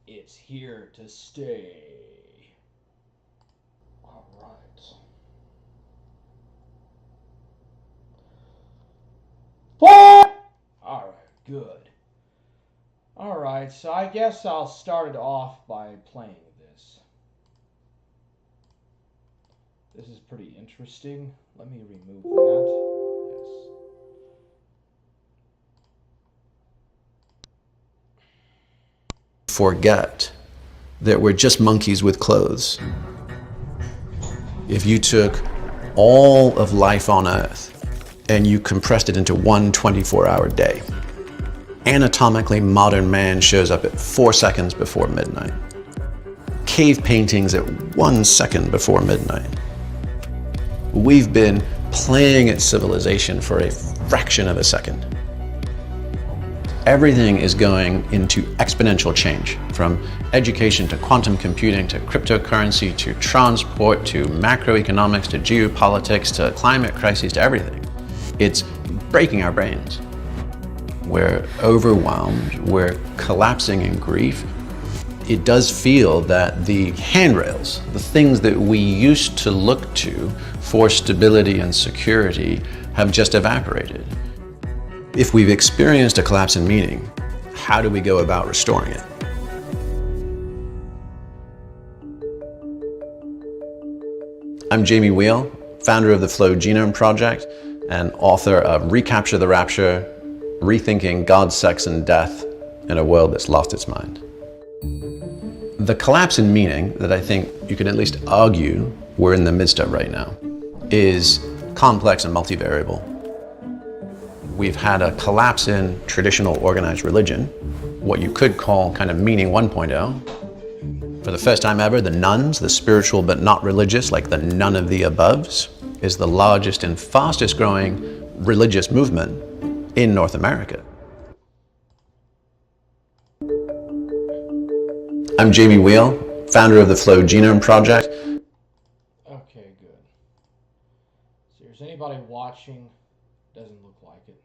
It's here to stay. All right. What? All right, good. All right, so I guess I'll start it off by playing this. This is pretty interesting. Let me remove that. Yes. Forget that we're just monkeys with clothes. If you took all of life on Earth and you compressed it into one 24-hour day, anatomically modern man shows up at 4 seconds before midnight. Cave paintings at 1 second before midnight. We've been playing at civilization for a fraction of a second. Everything is going into exponential change, from education to quantum computing to cryptocurrency to transport to macroeconomics to geopolitics to climate crises to everything. It's breaking our brains. We're overwhelmed, we're collapsing in grief. It does feel that the handrails, the things that we used to look to for stability and security, have just evaporated. If we've experienced a collapse in meaning, how do we go about restoring it? I'm Jamie Wheel, founder of the Flow Genome Project and author of Recapture the Rapture, Rethinking God, Sex, and Death in a World That's Lost Its Mind. The collapse in meaning that I think you could at least argue we're in the midst of right now is complex and multivariable. We've had a collapse in traditional organized religion, what you could call kind of meaning 1.0. For the first time ever, the nuns, the spiritual but not religious, like the none of the aboves, is the largest and fastest growing religious movement in North America. I'm Jamie Wheel, founder of the Flow Genome Project. Okay, good. So there's anybody watching? Doesn't look like it.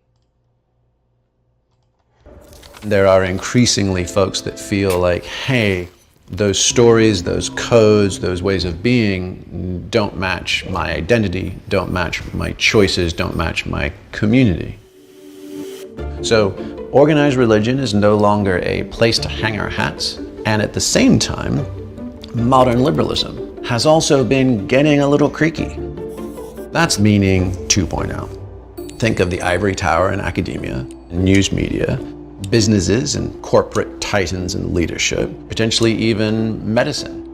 There are increasingly folks that feel like, hey, those stories, those codes, those ways of being don't match my identity, don't match my choices, don't match my community. So organized religion is no longer a place to hang our hats, and at the same time, modern liberalism has also been getting a little creaky. That's meaning 2.0. Think of the ivory tower in academia, news media, businesses and corporate titans in leadership, potentially even medicine.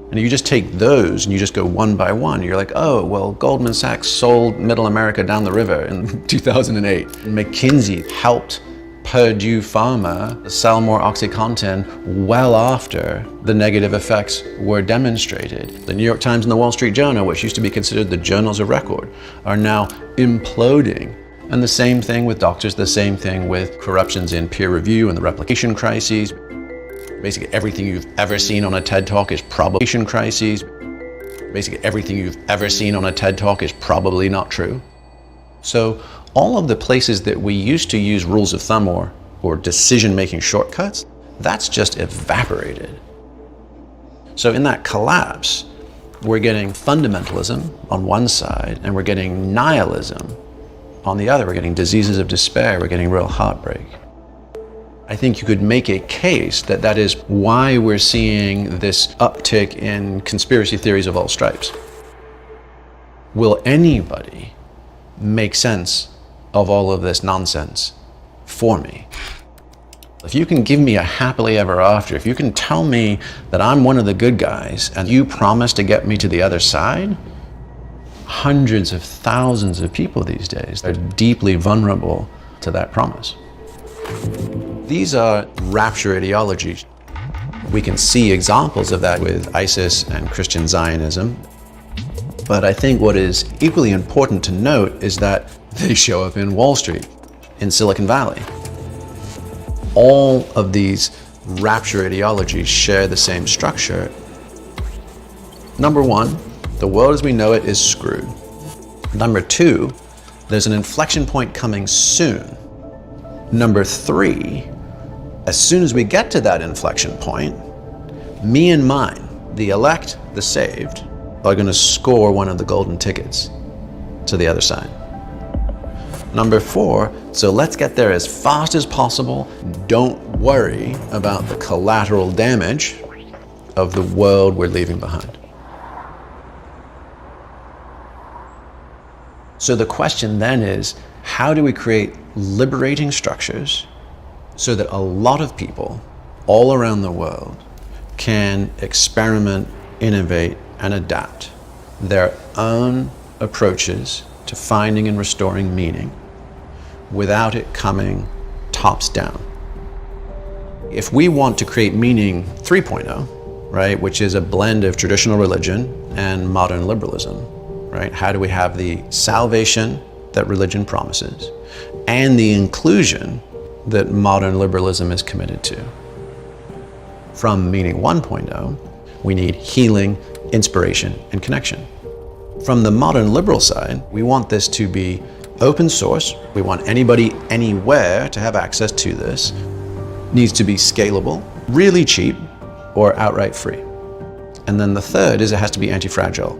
And you just take those and you just go one by one. You're like, oh, well, Goldman Sachs sold Middle America down the river in 2008. McKinsey helped Purdue Pharma sell more OxyContin well after the negative effects were demonstrated. The New York Times and the Wall Street Journal, which used to be considered the journals of record, are now imploding. And the same thing with doctors, the same thing with corruptions in peer review and the replication crises. Basically everything you've ever seen on a TED Talk is probably crises. Basically everything you've ever seen on a TED Talk is probably not true. So all of the places that we used to use rules of thumb or decision-making shortcuts, that's just evaporated. So in that collapse, we're getting fundamentalism on one side and we're getting nihilism on the other. We're getting diseases of despair, we're getting real heartbreak. I think you could make a case that that is why we're seeing this uptick in conspiracy theories of all stripes. Will anybody make sense of all of this nonsense for me? If you can give me a happily ever after, if you can tell me that I'm one of the good guys and you promise to get me to the other side, hundreds of thousands of people these days are deeply vulnerable to that promise. These are rapture ideologies. We can see examples of that with ISIS and Christian Zionism. But I think what is equally important to note is that they show up in Wall Street, in Silicon Valley. All of these rapture ideologies share the same structure. Number one, the world as we know it is screwed. Number two, there's an inflection point coming soon. Number three, As soon as we get to that inflection point, me and mine, the elect, the saved, are going to score one of the golden tickets to the other side. Number 4, so let's get there as fast as possible. Don't worry about the collateral damage of the world we're leaving behind. So the question then is, how do we create liberating structures so that a lot of people all around the world can experiment, innovate, and adapt their own approaches to finding and restoring meaning without it coming tops down? If we want to create meaning 3.0, right, which is a blend of traditional religion and modern liberalism, right? How do we have the salvation that religion promises and the inclusion that modern liberalism is committed to? From meaning 1.0, we need healing, inspiration, and connection. From the modern liberal side, we want this to be open source. We want anybody, anywhere to have access to this. It needs to be scalable, really cheap, or outright free. And then the third is it has to be anti-fragile.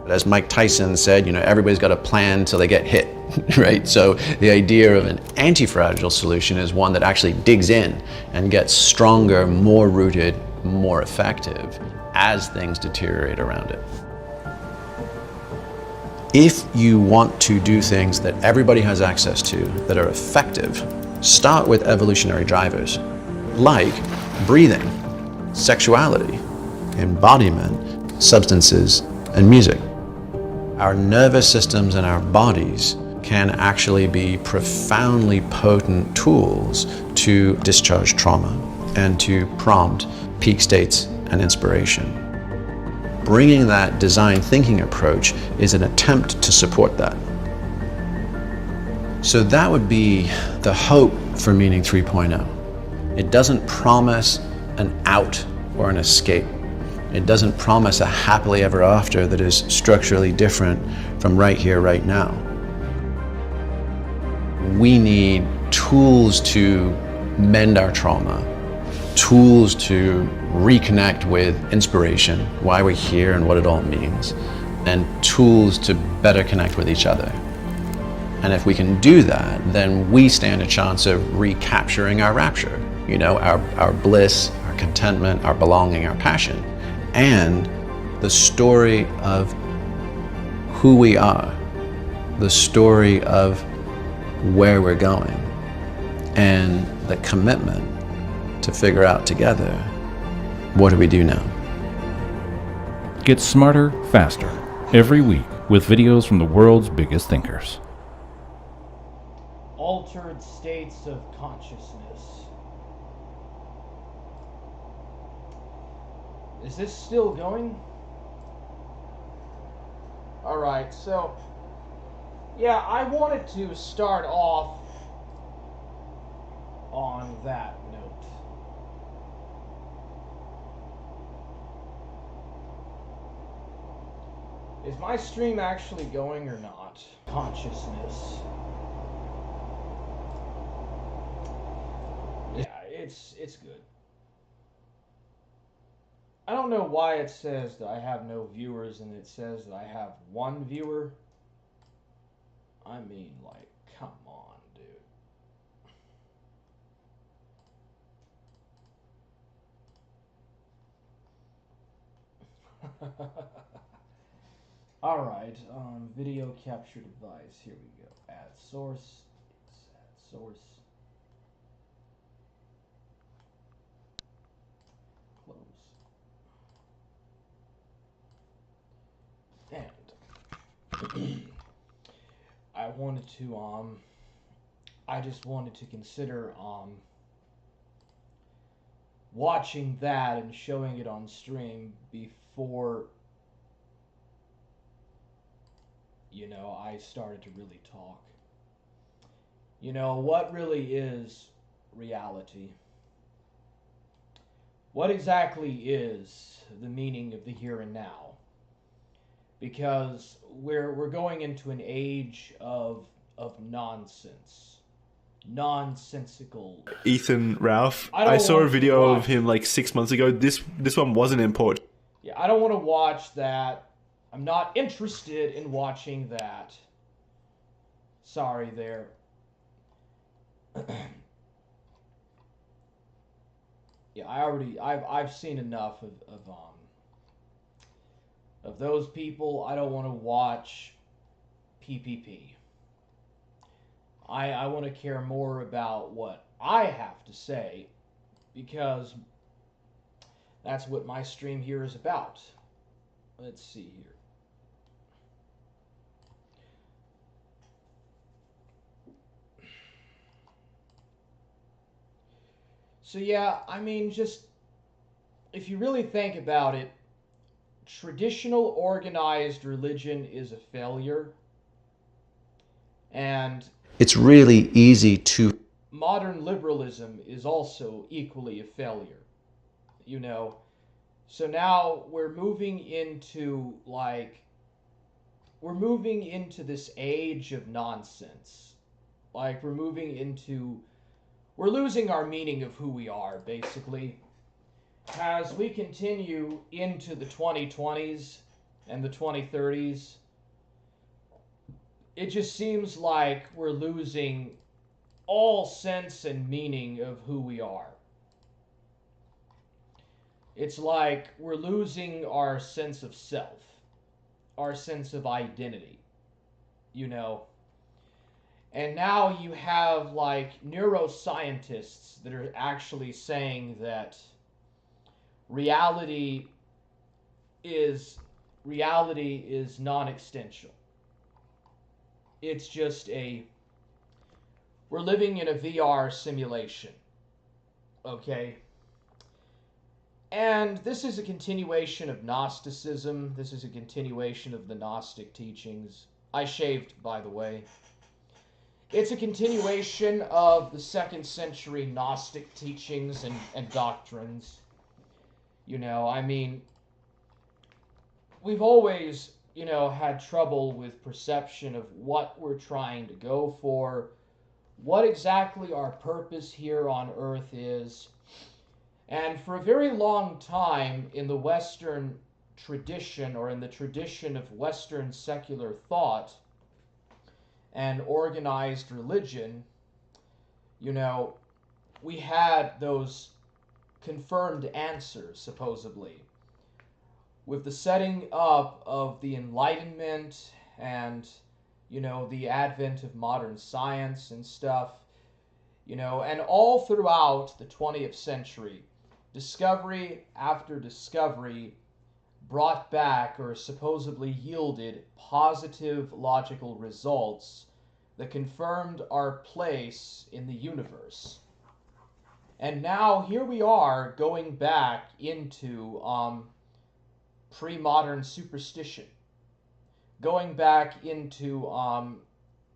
As Mike Tyson said, everybody's got a plan till they get hit, right? So the idea of an anti-fragile solution is one that actually digs in and gets stronger, more rooted, more effective as things deteriorate around it. If you want to do things that everybody has access to that are effective, start with evolutionary drivers like breathing, sexuality, embodiment, substances, and music. Our nervous systems and our bodies can actually be profoundly potent tools to discharge trauma and to prompt peak states and inspiration. Bringing that design thinking approach is an attempt to support that. So that would be the hope for Meaning 3.0. It doesn't promise an out or an escape. It doesn't promise a happily ever after that is structurally different from right here, right now. We need tools to mend our trauma, tools to reconnect with inspiration, why we're here and what it all means, and tools to better connect with each other. And if we can do that, then we stand a chance of recapturing our rapture, our bliss, our contentment, our belonging, our passion, and the story of who we are, the story of where we're going, and the commitment to figure out together, what do we do now? Get smarter, faster, every week with videos from the world's biggest thinkers. Altered states of consciousness. Is this still going? Alright, so yeah, I wanted to start off on that note. Is my stream actually going or not? Consciousness. Yeah, it's good. I don't know why it says that I have no viewers and it says that I have one viewer. I mean, like, come on, dude. Alright, video capture device. Here we go. Add source. Add source. Close. And I wanted to, I just wanted to consider, watching that and showing it on stream before, I started to really talk. What really is reality? What exactly is the meaning of the here and now? Because we're going into an age of nonsense. nonsensical. Ethan Ralph. I don't I saw a want to video of watch. him like 6 months ago. This one wasn't in Portuguese. Yeah, I don't want to watch that. I'm not interested in watching that. Sorry there. Yeah, I've seen enough of those people. I don't want to watch PPP. I want to care more about what I have to say, because that's what my stream here is about. Let's see here. So yeah, I mean, just if you really think about it, traditional organized religion is a failure, and It's really easy to modern liberalism is also equally a failure. You know, so now we're moving into this age of nonsense. Like we're losing our meaning of who we are, basically. As we continue into the 2020s and the 2030s, it just seems like we're losing all sense and meaning of who we are. It's like we're losing our sense of self, our sense of identity, you know. And now you have like neuroscientists that are actually saying that reality is non-existential. It's just we're living in a VR simulation. Okay? And this is a continuation of Gnosticism. This is a continuation of the Gnostic teachings. I shaved, by the way. It's a continuation of the 2nd century Gnostic teachings and doctrines. You know, I mean, we've always, had trouble with perception of what we're trying to go for, what exactly our purpose here on earth is. And for a very long time in the Western tradition, or in the tradition of Western secular thought and organized religion, we had those confirmed answers, supposedly. With the setting up of the Enlightenment and, the advent of modern science and stuff, and all throughout the 20th century, discovery after discovery brought back or supposedly yielded positive logical results that confirmed our place in the universe. And now here we are going back into pre-modern superstition, going back into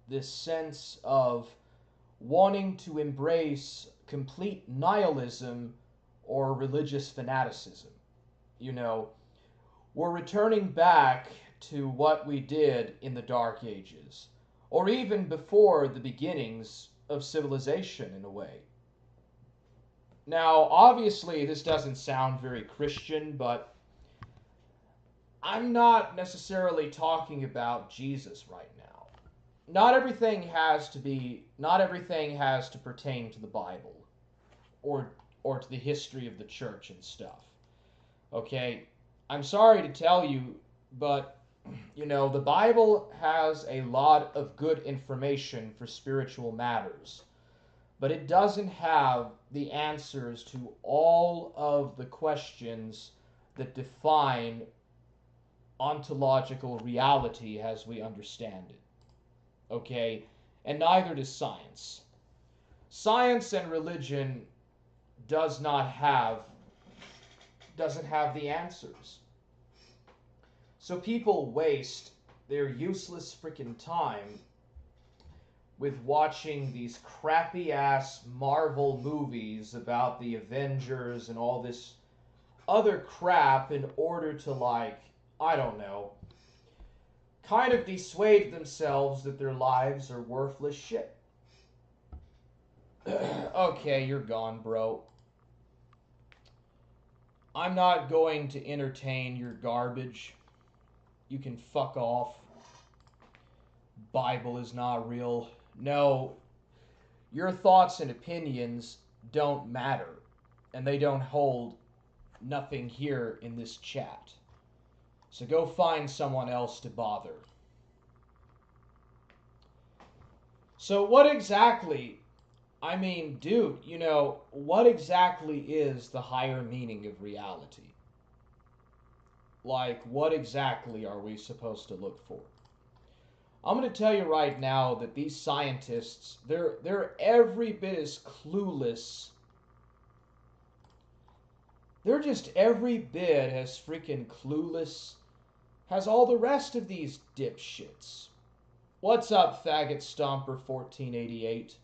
this sense of wanting to embrace complete nihilism or religious fanaticism. We're returning back to what we did in the Dark Ages, or even before the beginnings of civilization, in a way. Now, obviously, this doesn't sound very Christian, but I'm not necessarily talking about Jesus right now. Not everything has to pertain to the Bible or to the history of the church and stuff. Okay? I'm sorry to tell you, but the Bible has a lot of good information for spiritual matters, but it doesn't have the answers to all of the questions that define ontological reality as we understand it. Okay? And neither does science. Science and religion doesn't have the answers. So people waste their useless freaking time with watching these crappy ass Marvel movies about the Avengers and all this other crap in order to, I don't know, kind of dissuade themselves that their lives are worthless shit. Okay, you're gone, bro. I'm not going to entertain your garbage. You can fuck off. Bible is not real. No, your thoughts and opinions don't matter, and they don't hold nothing here in this chat. So go find someone else to bother. So what exactly, I mean, dude, what exactly is the higher meaning of reality? Like, what exactly are we supposed to look for? I'm going to tell you right now that these scientists, they're every bit as clueless. They're just every bit as freaking clueless as all the rest of these dipshits. What's up, Faggot Stomper 1488?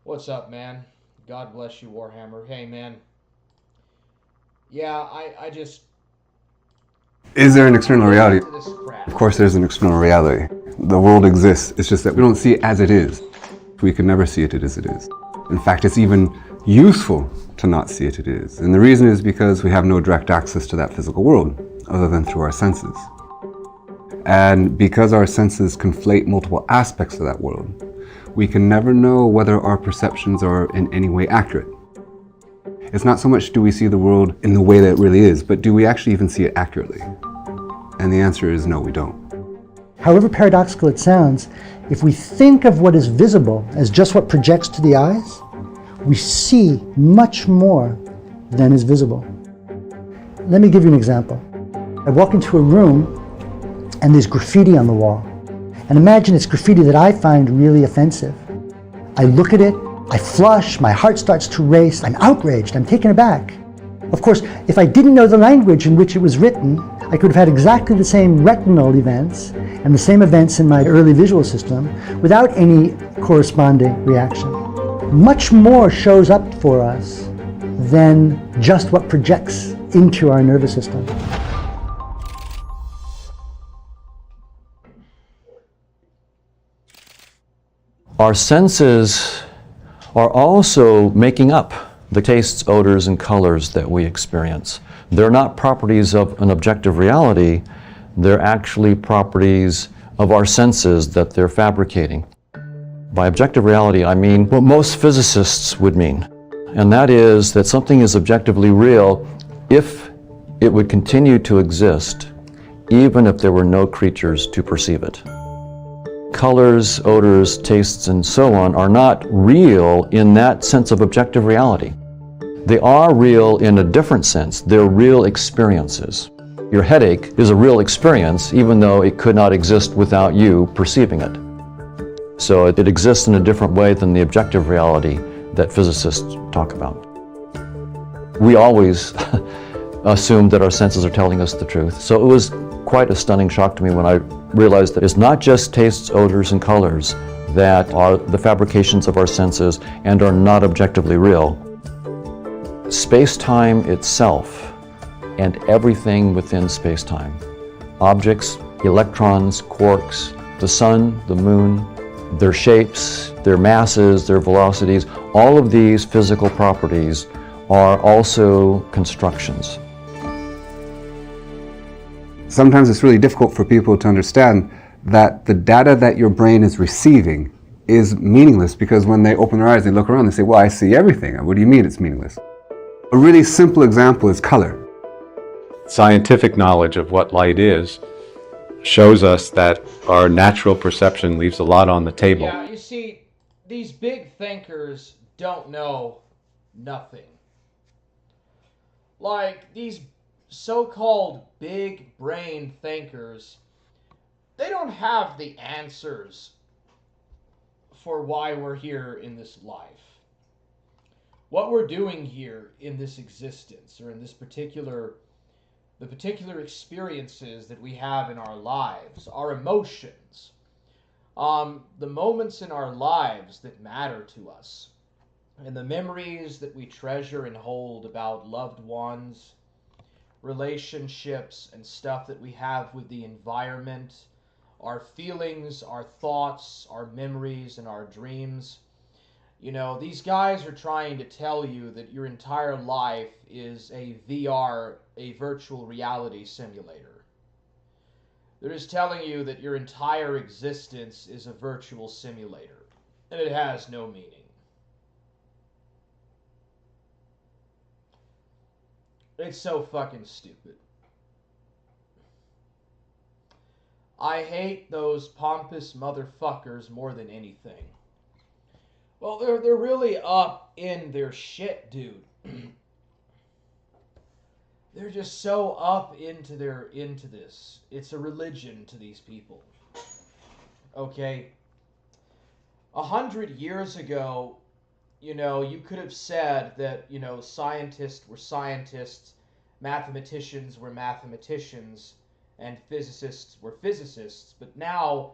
What's up, man? God bless you, Warhammer. Hey, man. Yeah, I just... Is there an external reality? This crap. Of course there's an external reality. The world exists, it's just that we don't see it as it is. We can never see it as it is. In fact, it's even useful to not see it as it is. And the reason is because we have no direct access to that physical world, other than through our senses. And because our senses conflate multiple aspects of that world, we can never know whether our perceptions are in any way accurate. It's not so much do we see the world in the way that it really is, but do we actually even see it accurately? And the answer is no, we don't. However paradoxical it sounds, if we think of what is visible as just what projects to the eyes, we see much more than is visible. Let me give you an example. I walk into a room and there's graffiti on the wall. And imagine it's graffiti that I find really offensive. I look at it, I flush, my heart starts to race, I'm outraged, I'm taken aback. Of course, if I didn't know the language in which it was written, I could have had exactly the same retinal events and the same events in my early visual system without any corresponding reaction. Much more shows up for us than just what projects into our nervous system. Our senses are also making up the tastes, odors, and colors that we experience. They're not properties of an objective reality, they're actually properties of our senses that they're fabricating. By objective reality, I mean what most physicists would mean, and that is that something is objectively real if it would continue to exist, even if there were no creatures to perceive it. Colors, odors, tastes, and so on are not real in that sense of objective reality. They are real in a different sense. They're real experiences. Your headache is a real experience, even though it could not exist without you perceiving it. So it exists in a different way than the objective reality that physicists talk about. We always assume that our senses are telling us the truth. So it was quite a stunning shock to me when I realized that it's not just tastes, odors, and colors that are the fabrications of our senses and are not objectively real. Space-time itself and everything within space-time, objects, electrons, quarks, the sun, the moon, their shapes, their masses, their velocities, all of these physical properties are also constructions. Sometimes it's really difficult for people to understand that the data that your brain is receiving is meaningless, because when they open their eyes, they look around and say, well, I see everything. What do you mean it's meaningless? A really simple example is color. Scientific knowledge of what light is shows us that our natural perception leaves a lot on the table. Yeah, you see, these big thinkers don't know nothing. Like, these so-called big brain thinkers, they don't have the answers for why we're here in this life. What we're doing here in this existence, or in this the particular experiences that we have in our lives, our emotions, the moments in our lives that matter to us, and the memories that we treasure and hold about loved ones, relationships, and stuff that we have with the environment, our feelings, our thoughts, our memories, and our dreams. You know, these guys are trying to tell you that your entire life is a VR, a virtual reality simulator. They're just telling you that your entire existence is a virtual simulator, and it has no meaning. It's so fucking stupid. I hate those pompous motherfuckers more than anything. Well, they're really up in their shit, dude. They're just so up into this. It's a religion to these people. Okay? 100 years ago, you know, you could have said that, you know, scientists were scientists, mathematicians were mathematicians, and physicists were physicists, but now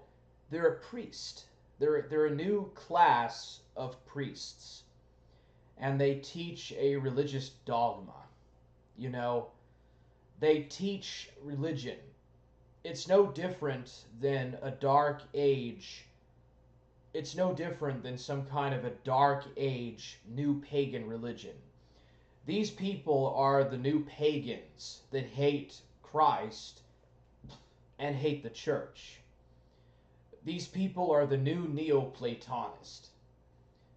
they're a priest. They're a new class of priests, and they teach a religious dogma. You know, they teach religion. It's no different than a dark age. It's no different than some kind of a dark age new pagan religion. These people are the new pagans that hate Christ and hate the church. These people are the new Neoplatonists.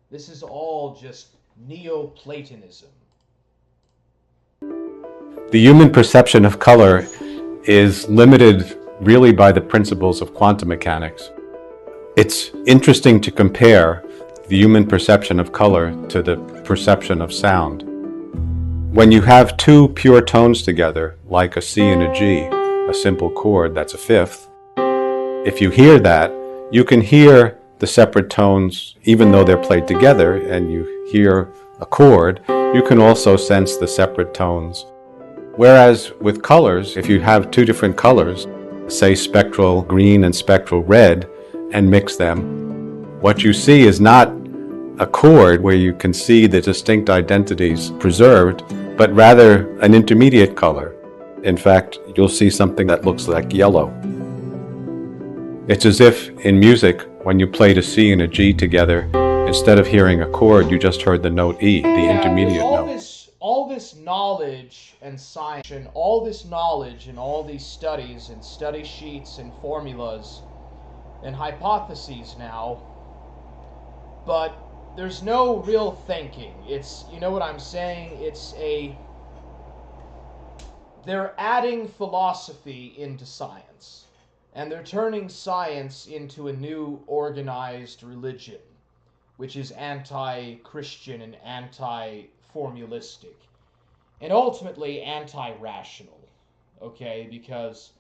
This is all just Neoplatonism. The human perception of color is limited really by the principles of quantum mechanics. It's interesting to compare the human perception of color to the perception of sound. When you have two pure tones together, like a C and a G, a simple chord that's a fifth, if you hear that, you can hear the separate tones even though they're played together, and you hear a chord, you can also sense the separate tones. Whereas with colors, if you have two different colors, say spectral green and spectral red, and mix them, what you see is not a chord where you can see the distinct identities preserved, but rather an intermediate color. In fact, you'll see something that looks like yellow. It's as if in music, when you played a C and a G together, instead of hearing a chord, you just heard the note E, the intermediate note. All this knowledge and science, and all this knowledge and all these studies and study sheets and formulas and hypotheses now, but there's no real thinking. It's, you know what I'm saying? They're adding philosophy into science, and they're turning science into a new organized religion, which is anti-Christian and anti-formulistic, and ultimately anti-rational, okay? Because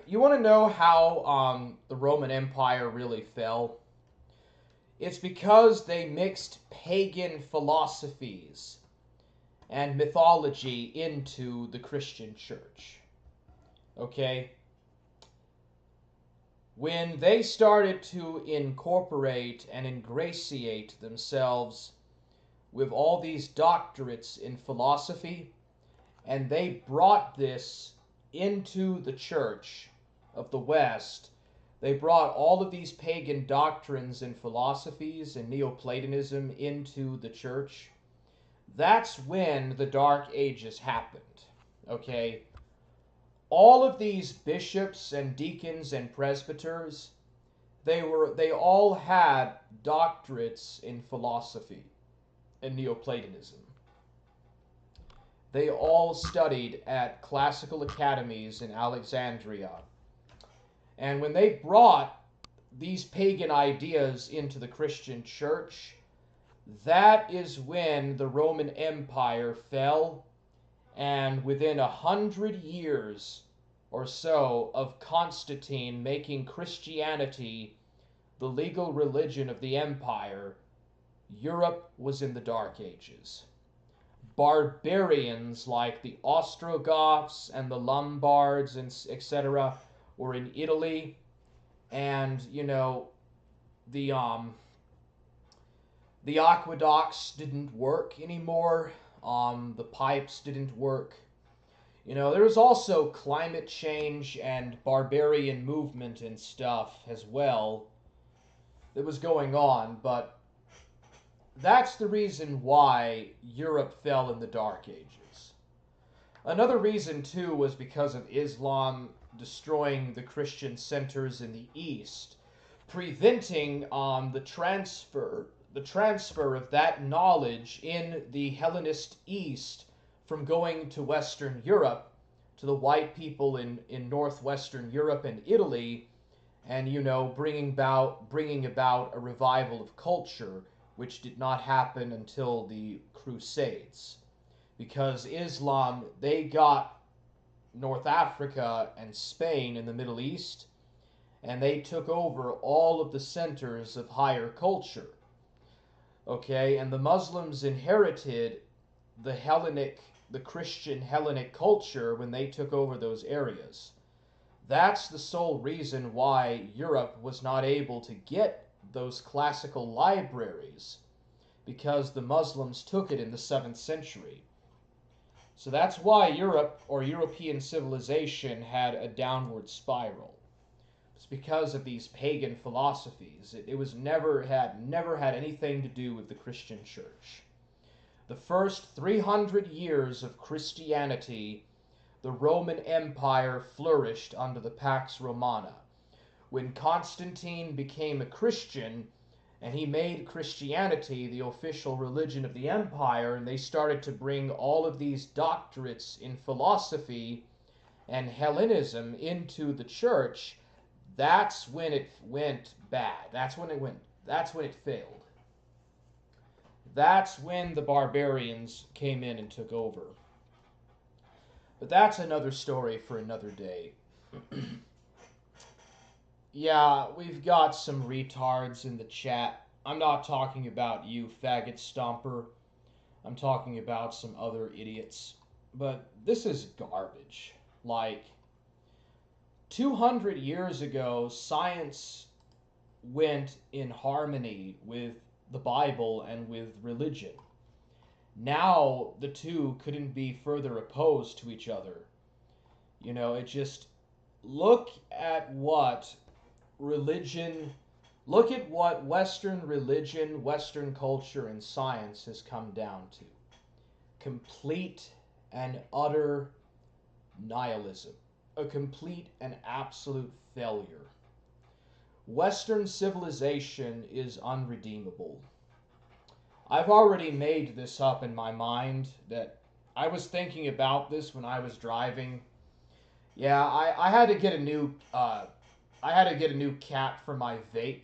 you want to know how the Roman Empire really fell? It's because they mixed pagan philosophies and mythology into the Christian church, okay? When they started to incorporate and ingratiate themselves with all these doctorates in philosophy, and they brought this into the church of the West, they brought all of these pagan doctrines and philosophies and Neoplatonism into the church. That's when the Dark Ages happened, okay? All of these bishops and deacons and presbyters, they all had doctorates in philosophy and Neoplatonism. They all studied at classical academies in Alexandria. And when they brought these pagan ideas into the Christian church, that is when the Roman Empire fell, and within 100 years or so of Constantine making Christianity the legal religion of the empire, Europe was in the Dark Ages. Barbarians like the Ostrogoths and the Lombards and etc. were in Italy, and you know, the aqueducts didn't work anymore. The pipes didn't work. You know, there was also climate change and barbarian movement and stuff as well. that was going on, but that's the reason why Europe fell in the Dark Ages. Another reason, too, was because of Islam destroying the Christian centers in the East, preventing the transfer of that knowledge in the Hellenist East from going to Western Europe, to the white people in northwestern Europe and Italy, and, you know, bringing about a revival of culture, which did not happen until the Crusades. Because Islam, they got North Africa and Spain in the Middle East, and they took over all of the centers of higher culture. Okay, and the Muslims inherited the Christian Hellenic culture when they took over those areas. That's the sole reason why Europe was not able to get those classical libraries, because the Muslims took it in the 7th century. So that's why Europe, or European civilization, had a downward spiral. It's because of these pagan philosophies. It was never had anything to do with the Christian church. The first 300 years of Christianity, the Roman Empire flourished under the Pax Romana. When Constantine became a Christian, and he made Christianity the official religion of the empire, and they started to bring all of these doctorates in philosophy and Hellenism into the church, that's when it went bad. That's when it failed. That's when the barbarians came in and took over. But that's another story for another day. Yeah, we've got some retards in the chat. I'm not talking about you, faggot stomper. I'm talking about some other idiots. But this is garbage. Like, 200 years ago, science went in harmony with the Bible and with religion. Now, the two couldn't be further opposed to each other. You know, it just... Look at what Western religion, Western culture, and science has come down to. Complete and utter nihilism. A complete and absolute failure. Western civilization is unredeemable. I've already made this up in my mind, that I was thinking about this when I was driving. Yeah, I had to get a new cap for my vape.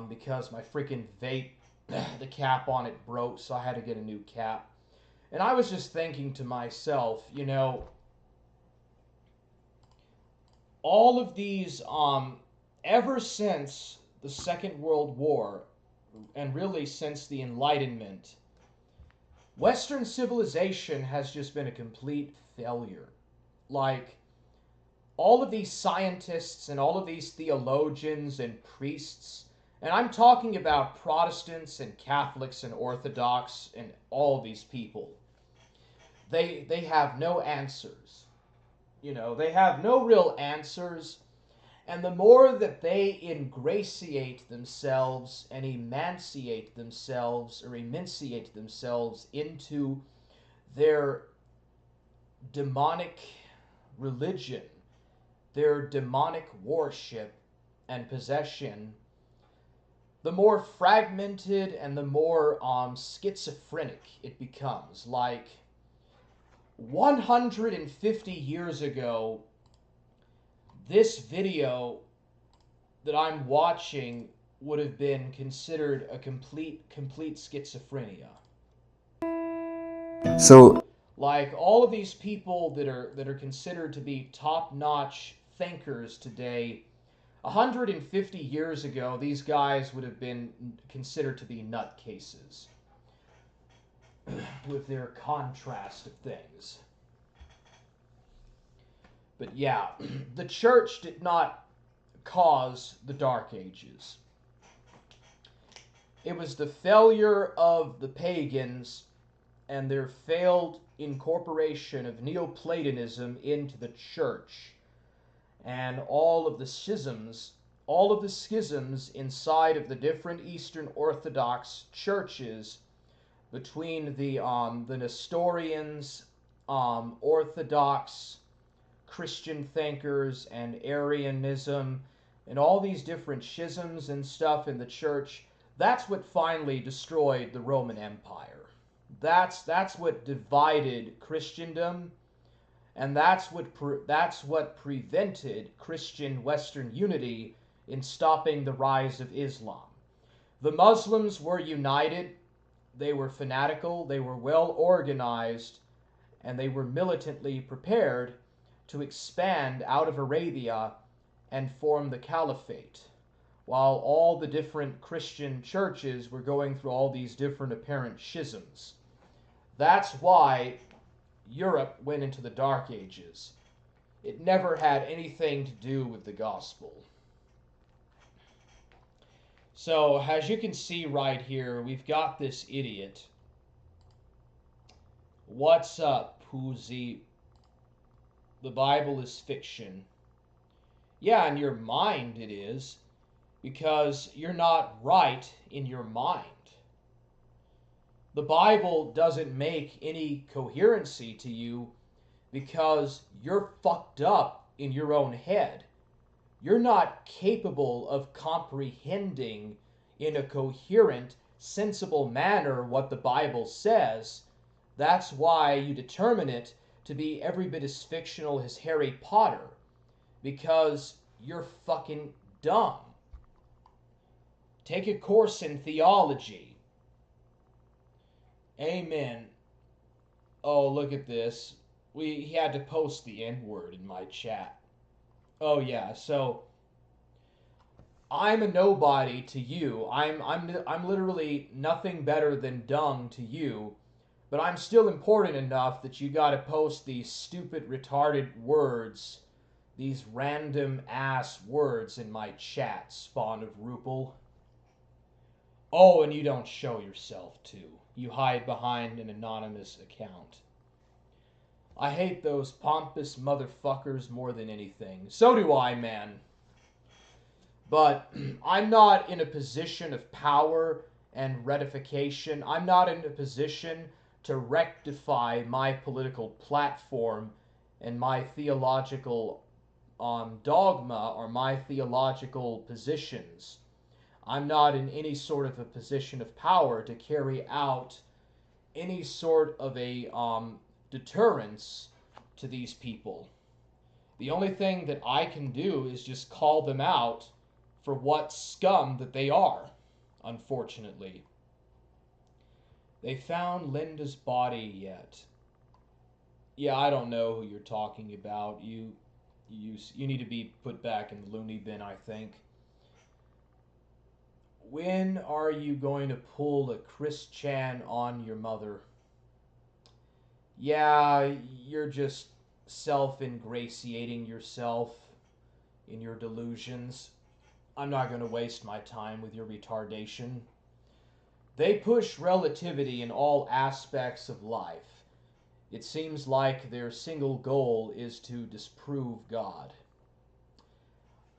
Because my freaking vape, the cap on it broke, so I had to get a new cap. And I was just thinking to myself, you know, all of these, ever since the Second World War, and really since the Enlightenment, Western civilization has just been a complete failure. Like, all of these scientists and all of these theologians and priests, and I'm talking about Protestants and Catholics and Orthodox and all of these people, they have no answers. You know, they have no real answers. And the more that they ingratiate themselves and emanciate themselves into their demonic religion, their demonic worship and possession, the more fragmented and the more schizophrenic it becomes. Like, 150 years ago, this video that I'm watching would have been considered a complete schizophrenia. So, like, all of these people that are considered to be top-notch thinkers today, 150 years ago, these guys would have been considered to be nutcases with their contrast of things. But yeah, the church did not cause the Dark Ages. It was the failure of the pagans and their failed incorporation of Neoplatonism into the church, and all of the schisms all of the schisms inside of the different Eastern Orthodox churches between the Nestorians, Orthodox Christian thinkers, and Arianism, and all these different schisms and stuff in the church, that's what finally destroyed the Roman Empire. That's what divided Christendom, and that's what prevented Christian Western unity in stopping the rise of Islam. The Muslims were united, they were fanatical, they were well organized, and they were militantly prepared to expand out of Arabia and form the caliphate, while all the different Christian churches were going through all these different apparent schisms. That's why Europe went into the Dark Ages. It never had anything to do with the gospel. So, as you can see right here, we've got this idiot. What's up, Poozy? The Bible is fiction. Yeah, in your mind it is, because you're not right in your mind. The Bible doesn't make any coherency to you because you're fucked up in your own head. You're not capable of comprehending in a coherent, sensible manner what the Bible says. That's why you determine it to be every bit as fictional as Harry Potter, because you're fucking dumb. Take a course in theology. Amen. Oh, look at this. He had to post the N-word in my chat. Oh yeah, so I'm a nobody to you. I'm literally nothing better than dung to you, but I'm still important enough that you gotta post these stupid, retarded words, these random ass words in my chat, spawn of Rupel. Oh, and you don't show yourself too. You hide behind an anonymous account. I hate those pompous motherfuckers more than anything. So do I, man. But I'm not in a position of power and ratification. I'm not in a position to rectify my political platform and my theological dogma or my theological positions. I'm not in any sort of a position of power to carry out any sort of a deterrence to these people. The only thing that I can do is just call them out for what scum that they are, unfortunately. They found Linda's body yet. Yeah, I don't know who you're talking about. You need to be put back in the loony bin, I think. When are you going to pull a Chris Chan on your mother? Yeah, you're just self-ingratiating yourself in your delusions. I'm not going to waste my time with your retardation. They push relativity in all aspects of life. It seems like their single goal is to disprove God.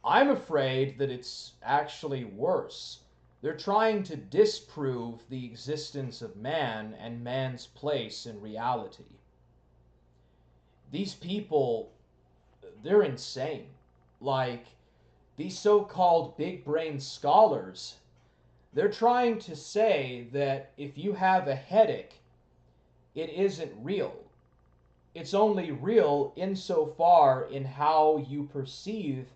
I'm afraid that it's actually worse. They're trying to disprove the existence of man and man's place in reality. These people, they're insane. Like, these so-called big-brain scholars, they're trying to say that if you have a headache, it isn't real. It's only real insofar in how you perceive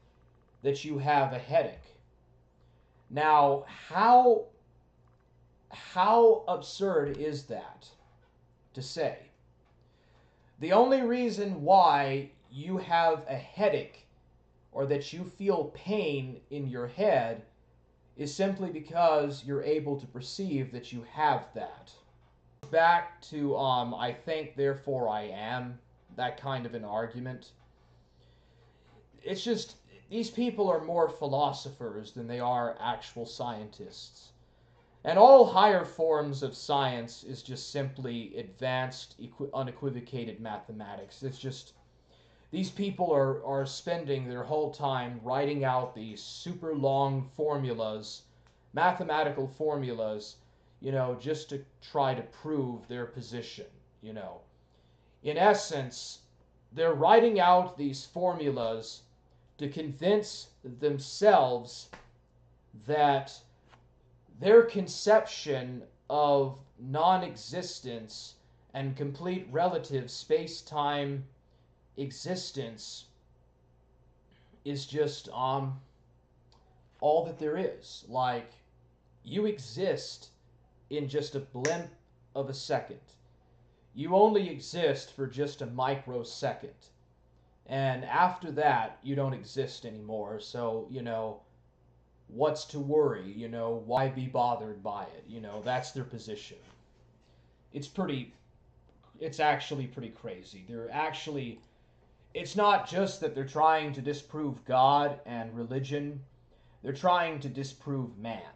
that you have a headache. Now, how absurd is that to say? The only reason why you have a headache or that you feel pain in your head is simply because you're able to perceive that you have that. Back to, I think, therefore I am, that kind of an argument. It's just, these people are more philosophers than they are actual scientists. And all higher forms of science is just simply advanced, unequivocated mathematics. It's just, these people are spending their whole time writing out these super long formulas, mathematical formulas, just to try to prove their position. In essence, they're writing out these formulas to convince themselves that their conception of non-existence and complete relative space-time existence is just all that there is. Like, you exist in just a blink of a second. You only exist for just a microsecond. And after that, you don't exist anymore. So, what's to worry? Why be bothered by it? That's their position. It's actually pretty crazy. It's not just that they're trying to disprove God and religion. They're trying to disprove man.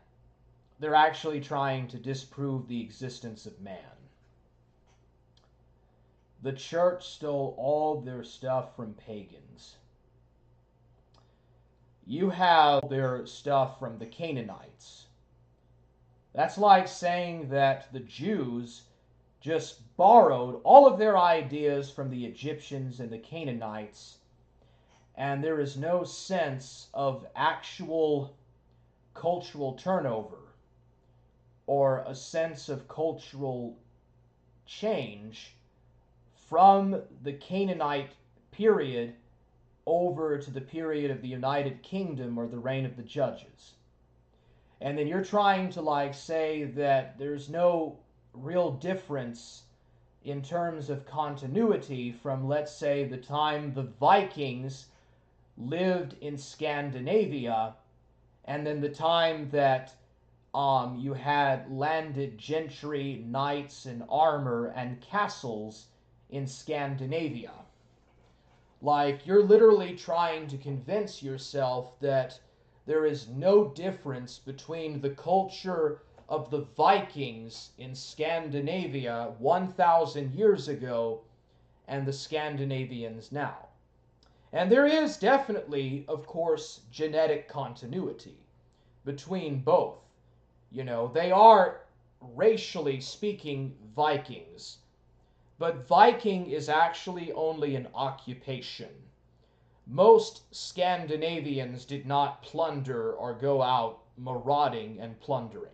They're actually trying to disprove the existence of man. The church stole all their stuff from pagans. You have their stuff from the Canaanites. That's like saying that the Jews just borrowed all of their ideas from the Egyptians and the Canaanites, and there is no sense of actual cultural turnover or a sense of cultural change from the Canaanite period over to the period of the United Kingdom or the reign of the Judges. And then you're trying to say that there's no real difference in terms of continuity from, let's say, the time the Vikings lived in Scandinavia and then the time that you had landed gentry, knights in armor, and castles in Scandinavia. You're literally trying to convince yourself that there is no difference between the culture of the Vikings in Scandinavia 1,000 years ago and the Scandinavians now. And there is definitely, of course, genetic continuity between both. They are, racially speaking, Vikings. But Viking is actually only an occupation. Most Scandinavians did not plunder or go out marauding and plundering.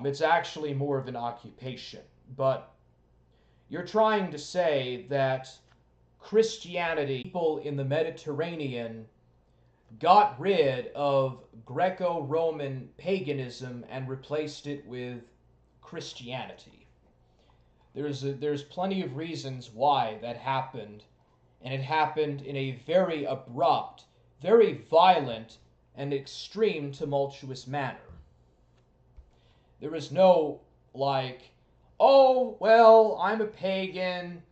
It's actually more of an occupation. But you're trying to say that Christianity, people in the Mediterranean, got rid of Greco-Roman paganism and replaced it with Christianity. There's plenty of reasons why that happened, and it happened in a very abrupt, very violent, and extreme tumultuous manner. There was no oh, well, I'm a pagan,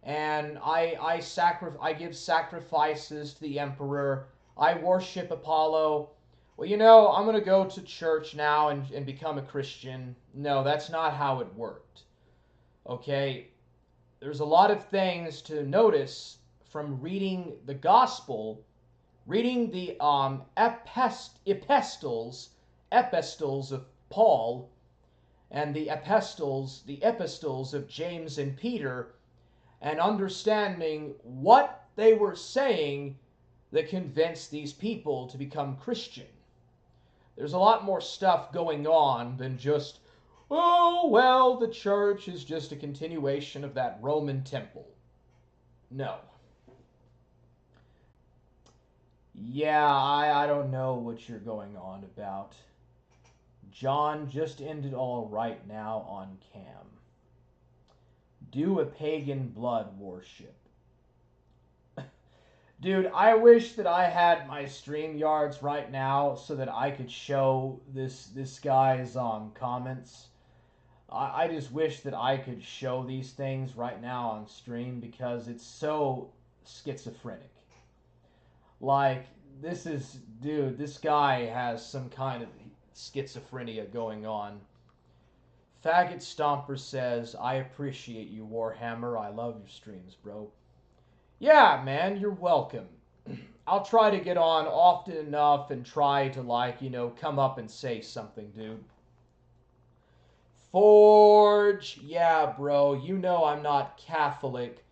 and I give sacrifices to the emperor, I worship Apollo. Well, I'm going to go to church now and become a Christian. No, that's not how it worked. Okay, there's a lot of things to notice from reading the gospel, reading the epistles of Paul, and the epistles of James and Peter, and understanding what they were saying that convinced these people to become Christian. There's a lot more stuff going on than just, oh, well, the church is just a continuation of that Roman temple. No. Yeah, I don't know what you're going on about. John just ended all right now on cam. Do a pagan blood worship. Dude, I wish that I had my StreamYards right now so that I could show this guy's comments. I just wish that I could show these things right now on stream because it's so schizophrenic. This guy has some kind of schizophrenia going on. Faggot Stomper says, I appreciate you, Warhammer. I love your streams, bro. Yeah, man, you're welcome. I'll try to get on often enough and try to, like, come up and say something, dude. Forge! Yeah, bro, you know I'm not Catholic,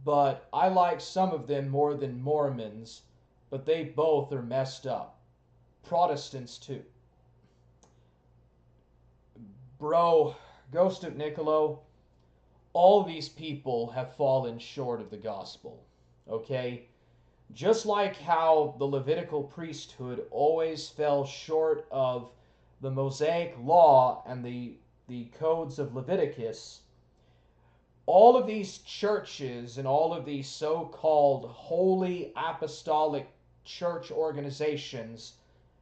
but I like some of them more than Mormons, but they both are messed up. Protestants, too. Bro, Ghost of Niccolo, all these people have fallen short of the gospel, okay? Just like how the Levitical priesthood always fell short of the Mosaic law and the codes of Leviticus, all of these churches and all of these so-called holy apostolic church organizations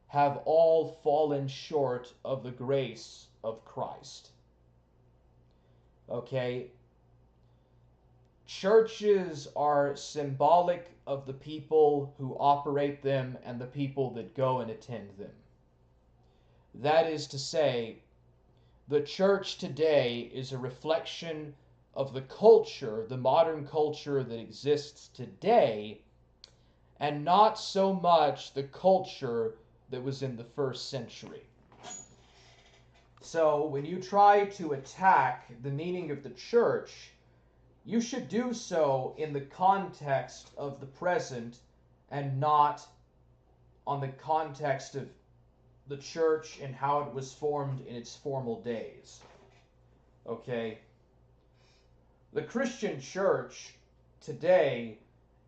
have all fallen short of the grace of Christ. Okay? Churches are symbolic of the people who operate them and the people that go and attend them. That is to say, the church today is a reflection of the culture, the modern culture that exists today, and not so much the culture that was in the first century. So when you try to attack the meaning of the church, you should do so in the context of the present and not on the context of the church and how it was formed in its formal days. Okay? The Christian church today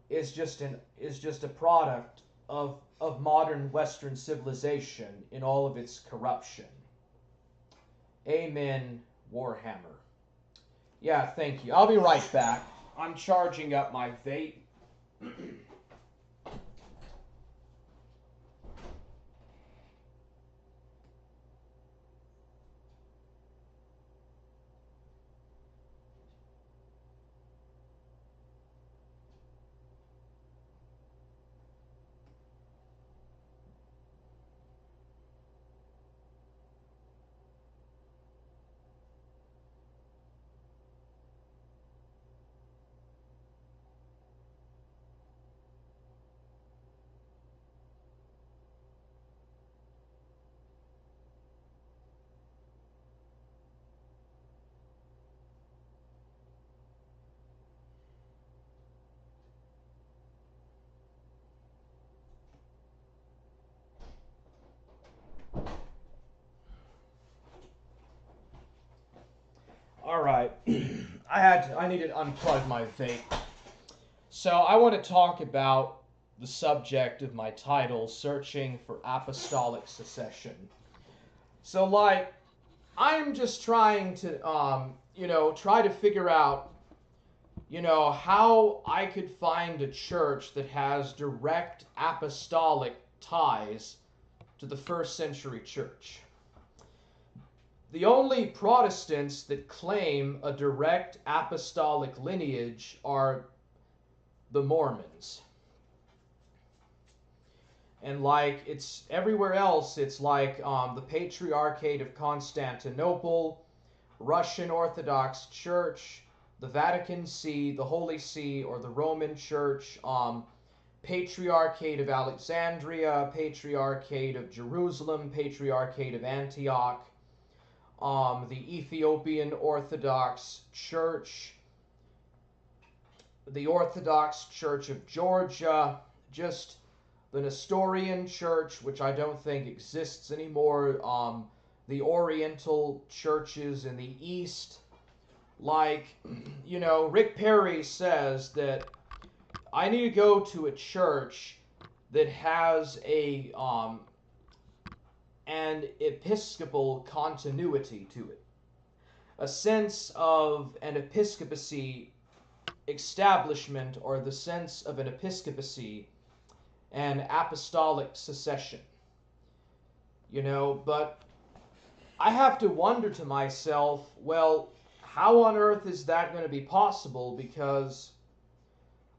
is just a product of modern Western civilization in all of its corruption. Amen, Warhammer. Yeah, thank you. I'll be right back. I'm charging up my vape. All right. I needed to unplug my vape. So I want to talk about the subject of my title, Searching for Apostolic Succession. So, like, I'm just trying to, try to figure out, how I could find a church that has direct apostolic ties to the first century church. The only Protestants that claim a direct apostolic lineage are the Mormons. And like it's everywhere else, it's like the Patriarchate of Constantinople, Russian Orthodox Church, the Vatican See, the Holy See, or the Roman Church, Patriarchate of Alexandria, Patriarchate of Jerusalem, Patriarchate of Antioch, the Ethiopian Orthodox Church, the Orthodox Church of Georgia, just the Nestorian Church, which I don't think exists anymore, the Oriental churches in the East. Like, Rick Perry says that I need to go to a church that has an episcopal continuity to it. A sense of an episcopacy establishment, or the sense of an episcopacy and apostolic succession. But I have to wonder to myself, well, how on earth is that going to be possible? Because,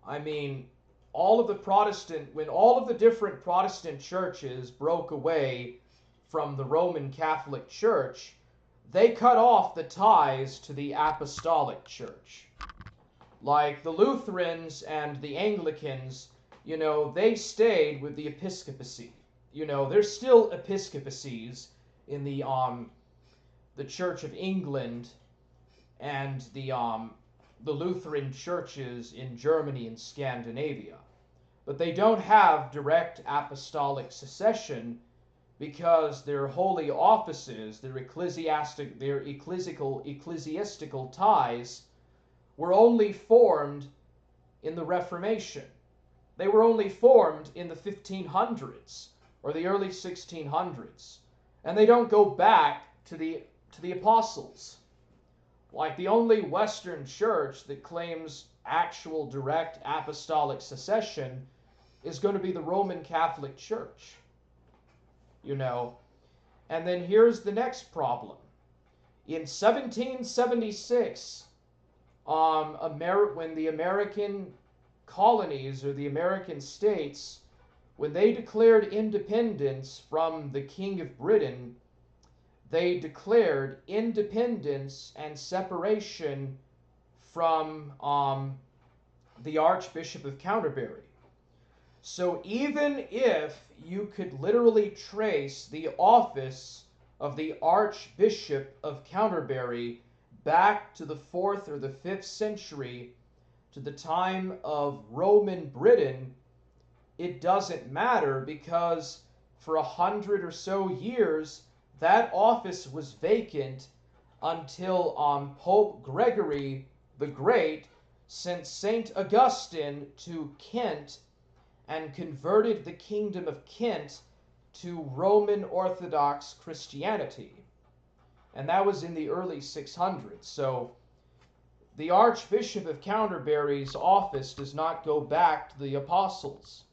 when all of the different Protestant churches broke away from the Roman Catholic Church, they cut off the ties to the Apostolic Church. Like the Lutherans and the Anglicans, they stayed with the episcopacy. There's still episcopacies in the Church of England and the Lutheran churches in Germany and Scandinavia. But they don't have direct apostolic succession because their holy offices, their ecclesiastical ties were only formed in the Reformation. They were only formed in the 1500s or the early 1600s. And they don't go back to the apostles. Like the only Western church that claims actual direct apostolic succession is going to be the Roman Catholic Church. And then here's the next problem. In 1776, when the American colonies or the American states, when they declared independence from the King of Britain, they declared independence and separation from the Archbishop of Canterbury. So even if you could literally trace the office of the Archbishop of Canterbury back to the 4th or the 5th century, to the time of Roman Britain, it doesn't matter because for 100 or so years, that office was vacant until Pope Gregory the Great sent St. Augustine to Kent and converted the Kingdom of Kent to Roman Orthodox Christianity. And that was in the early 600s. So the Archbishop of Canterbury's office does not go back to the apostles.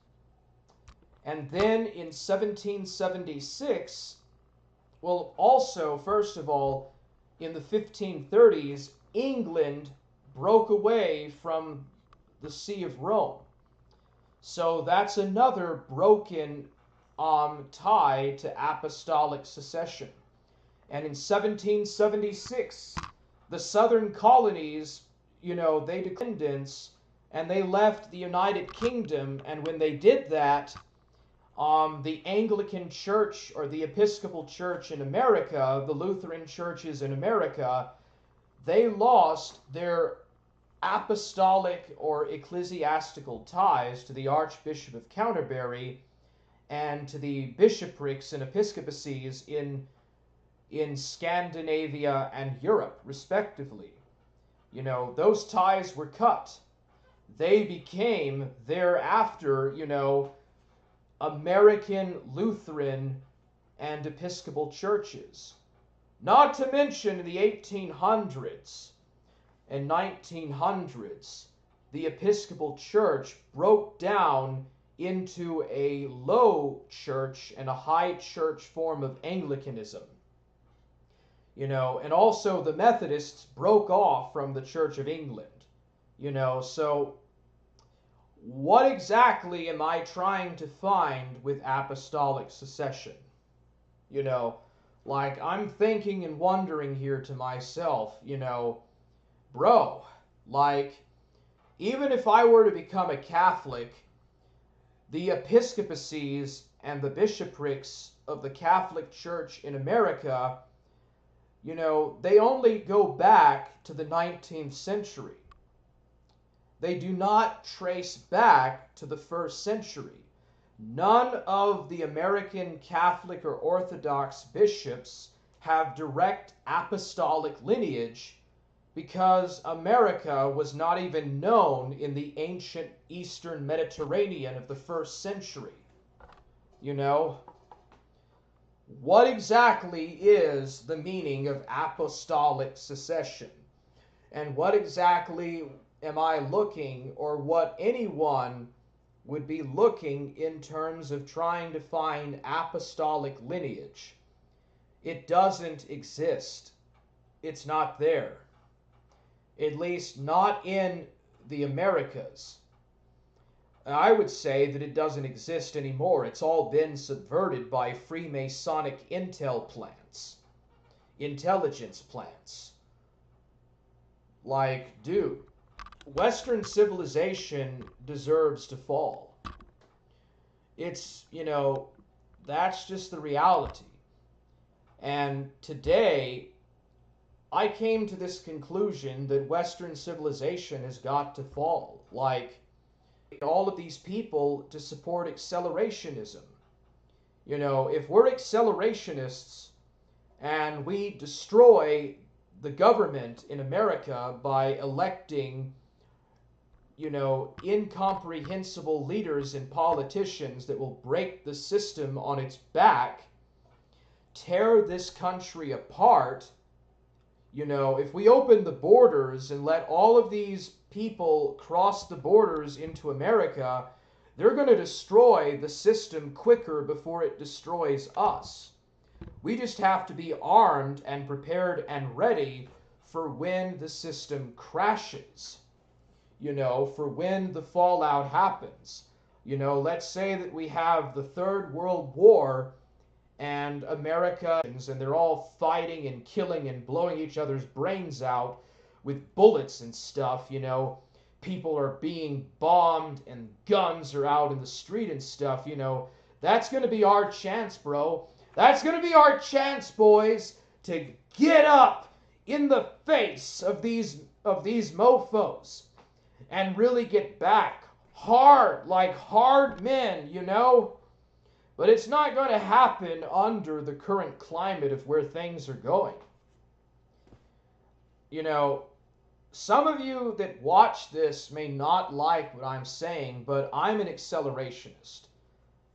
And then in 1776, well, also, first of all, in the 1530s, England broke away from the See of Rome. So that's another broken tie to apostolic succession. And in 1776, the southern colonies, they declared independence and they left the United Kingdom. And when they did that, the Anglican Church or the Episcopal Church in America, the Lutheran churches in America, they lost their apostolic or ecclesiastical ties to the Archbishop of Canterbury and to the bishoprics and episcopacies in Scandinavia and Europe, respectively. Those ties were cut. They became thereafter, American Lutheran and Episcopal churches. Not to mention in the 1800s and 1900s, the Episcopal Church broke down into a low church and a high church form of Anglicanism. And also the Methodists broke off from the Church of England. So what exactly am I trying to find with apostolic succession? I'm thinking and wondering here to myself, bro, even if I were to become a Catholic, the episcopacies and the bishoprics of the Catholic Church in America, they only go back to the 19th century. They do not trace back to the 1st century. None of the American Catholic or Orthodox bishops have direct apostolic lineage because America was not even known in the ancient Eastern Mediterranean of the 1st century. What exactly is the meaning of apostolic succession? And what exactly am I looking, or what anyone would be looking in terms of trying to find apostolic lineage? It doesn't exist. It's not there. At least not in the Americas. I would say that it doesn't exist anymore. It's all been subverted by Freemasonic intelligence plants. Dude, Western civilization deserves to fall. It's, that's just the reality. And today, I came to this conclusion that Western civilization has got to fall. Like, all of these people to support accelerationism. If we're accelerationists and we destroy the government in America by electing, incomprehensible leaders and politicians that will break the system on its back, tear this country apart, if we open the borders and let all of these people cross the borders into America, they're going to destroy the system quicker before it destroys us. We just have to be armed and prepared and ready for when the system crashes, for when the fallout happens. Let's say that we have the Third World War and America, and they're all fighting and killing and blowing each other's brains out with bullets and stuff, people are being bombed and guns are out in the street and stuff, that's going to be our chance, bro. That's going to be our chance, boys, to get up in the face of these mofos and really get back hard, like hard men, But it's not going to happen under the current climate of where things are going. Some of you that watch this may not like what I'm saying, but I'm an accelerationist.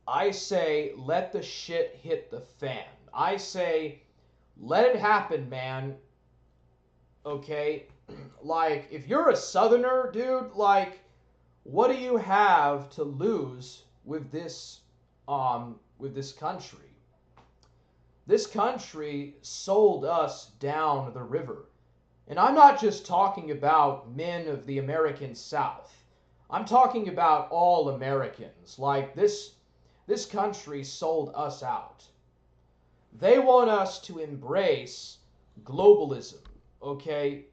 I say, let the shit hit the fan. I say, let it happen, man. Okay? Like, if you're a Southerner, dude, like, what do you have to lose with this country? This country sold us down the river. And I'm not just talking about men of the American South. I'm talking about all Americans. Like, this country sold us out. They want us to embrace globalism, okay?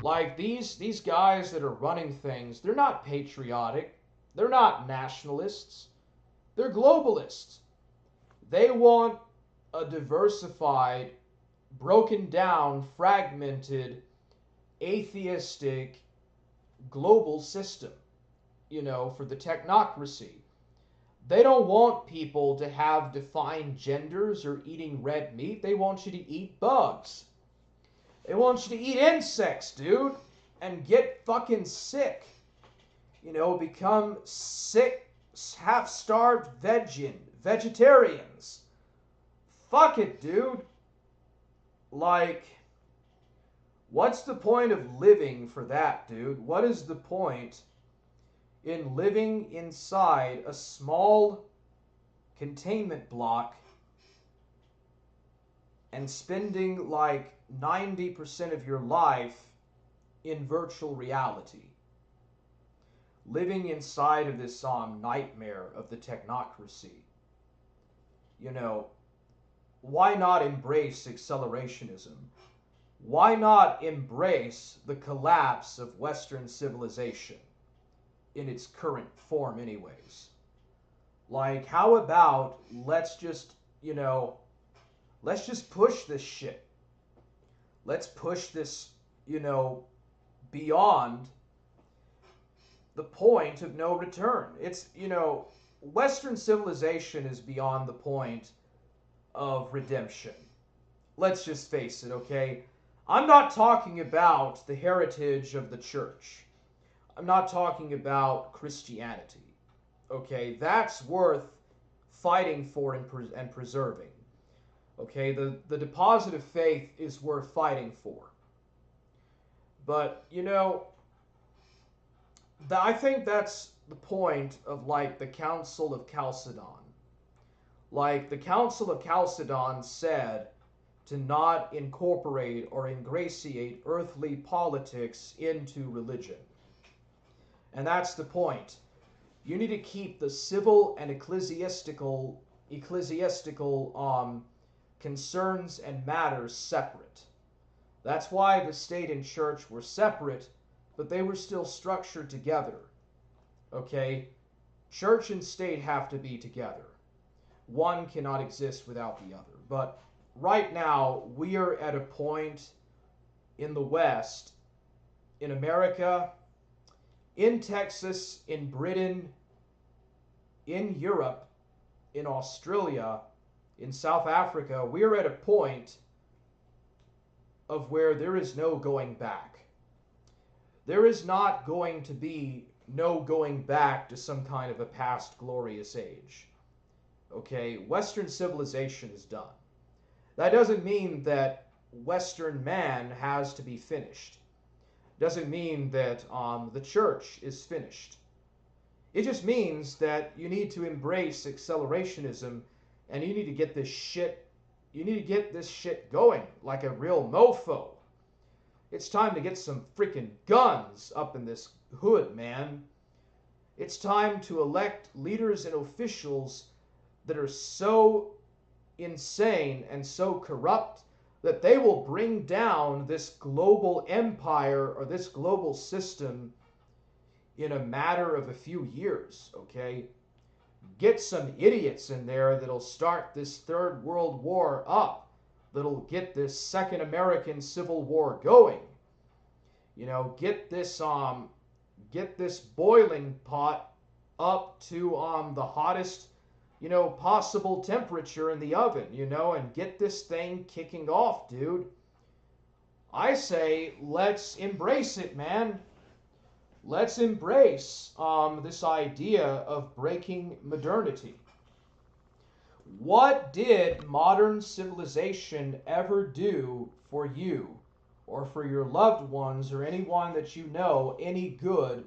Like, these guys that are running things, they're not patriotic. They're not nationalists. They're globalists. They want a diversified, broken down, fragmented, atheistic, global system, for the technocracy. They don't want people to have defined genders or eating red meat. They want you to eat bugs. They want you to eat insects, dude, and get fucking sick. Become sick, half-starved vegetarians. Fuck it, dude. Like, what's the point of living for that, dude? What is the point in living inside a small containment block and spending like 90% of your life in virtual reality? Living inside of this nightmare of the technocracy. Why not embrace accelerationism? Why not embrace the collapse of Western civilization in its current form anyways? Like, how about let's just push this shit. Let's push this, beyond the point of no return. It's, Western civilization is beyond the point of redemption. Let's just face it, okay? I'm not talking about the heritage of the church. I'm not talking about Christianity, okay? That's worth fighting for and preserving, okay? The deposit of faith is worth fighting for. But, I think that's the point of, like, the Council of Chalcedon. Like, the Council of Chalcedon said to not incorporate or ingratiate earthly politics into religion. And that's the point. You need to keep the civil and ecclesiastical concerns and matters separate. That's why the state and church were separate but they were still structured together. Okay? Church and state have to be together. One cannot exist without the other. But right now, we are at a point in the West, in America, in Texas, in Britain, in Europe, in Australia, in South Africa, we are at a point of where there is no going back. There is not going to be no going back to some kind of a past glorious age. Okay, Western civilization is done. That doesn't mean that Western man has to be finished. Doesn't mean that the church is finished. It just means that you need to embrace accelerationism, and you need to get this shit. You need to get this shit going like a real mofo. It's time to get some freaking guns up in this hood, man. It's time to elect leaders and officials that are so insane and so corrupt that they will bring down this global empire or this global system in a matter of a few years, okay? Get some idiots in there that'll start this third world war up, that'll get this second American Civil War going. You know, get this boiling pot up to the hottest, possible temperature in the oven, and get this thing kicking off, dude. I say, let's embrace it, man. Let's embrace this idea of breaking modernity. What did modern civilization ever do for you or for your loved ones or anyone that you know any good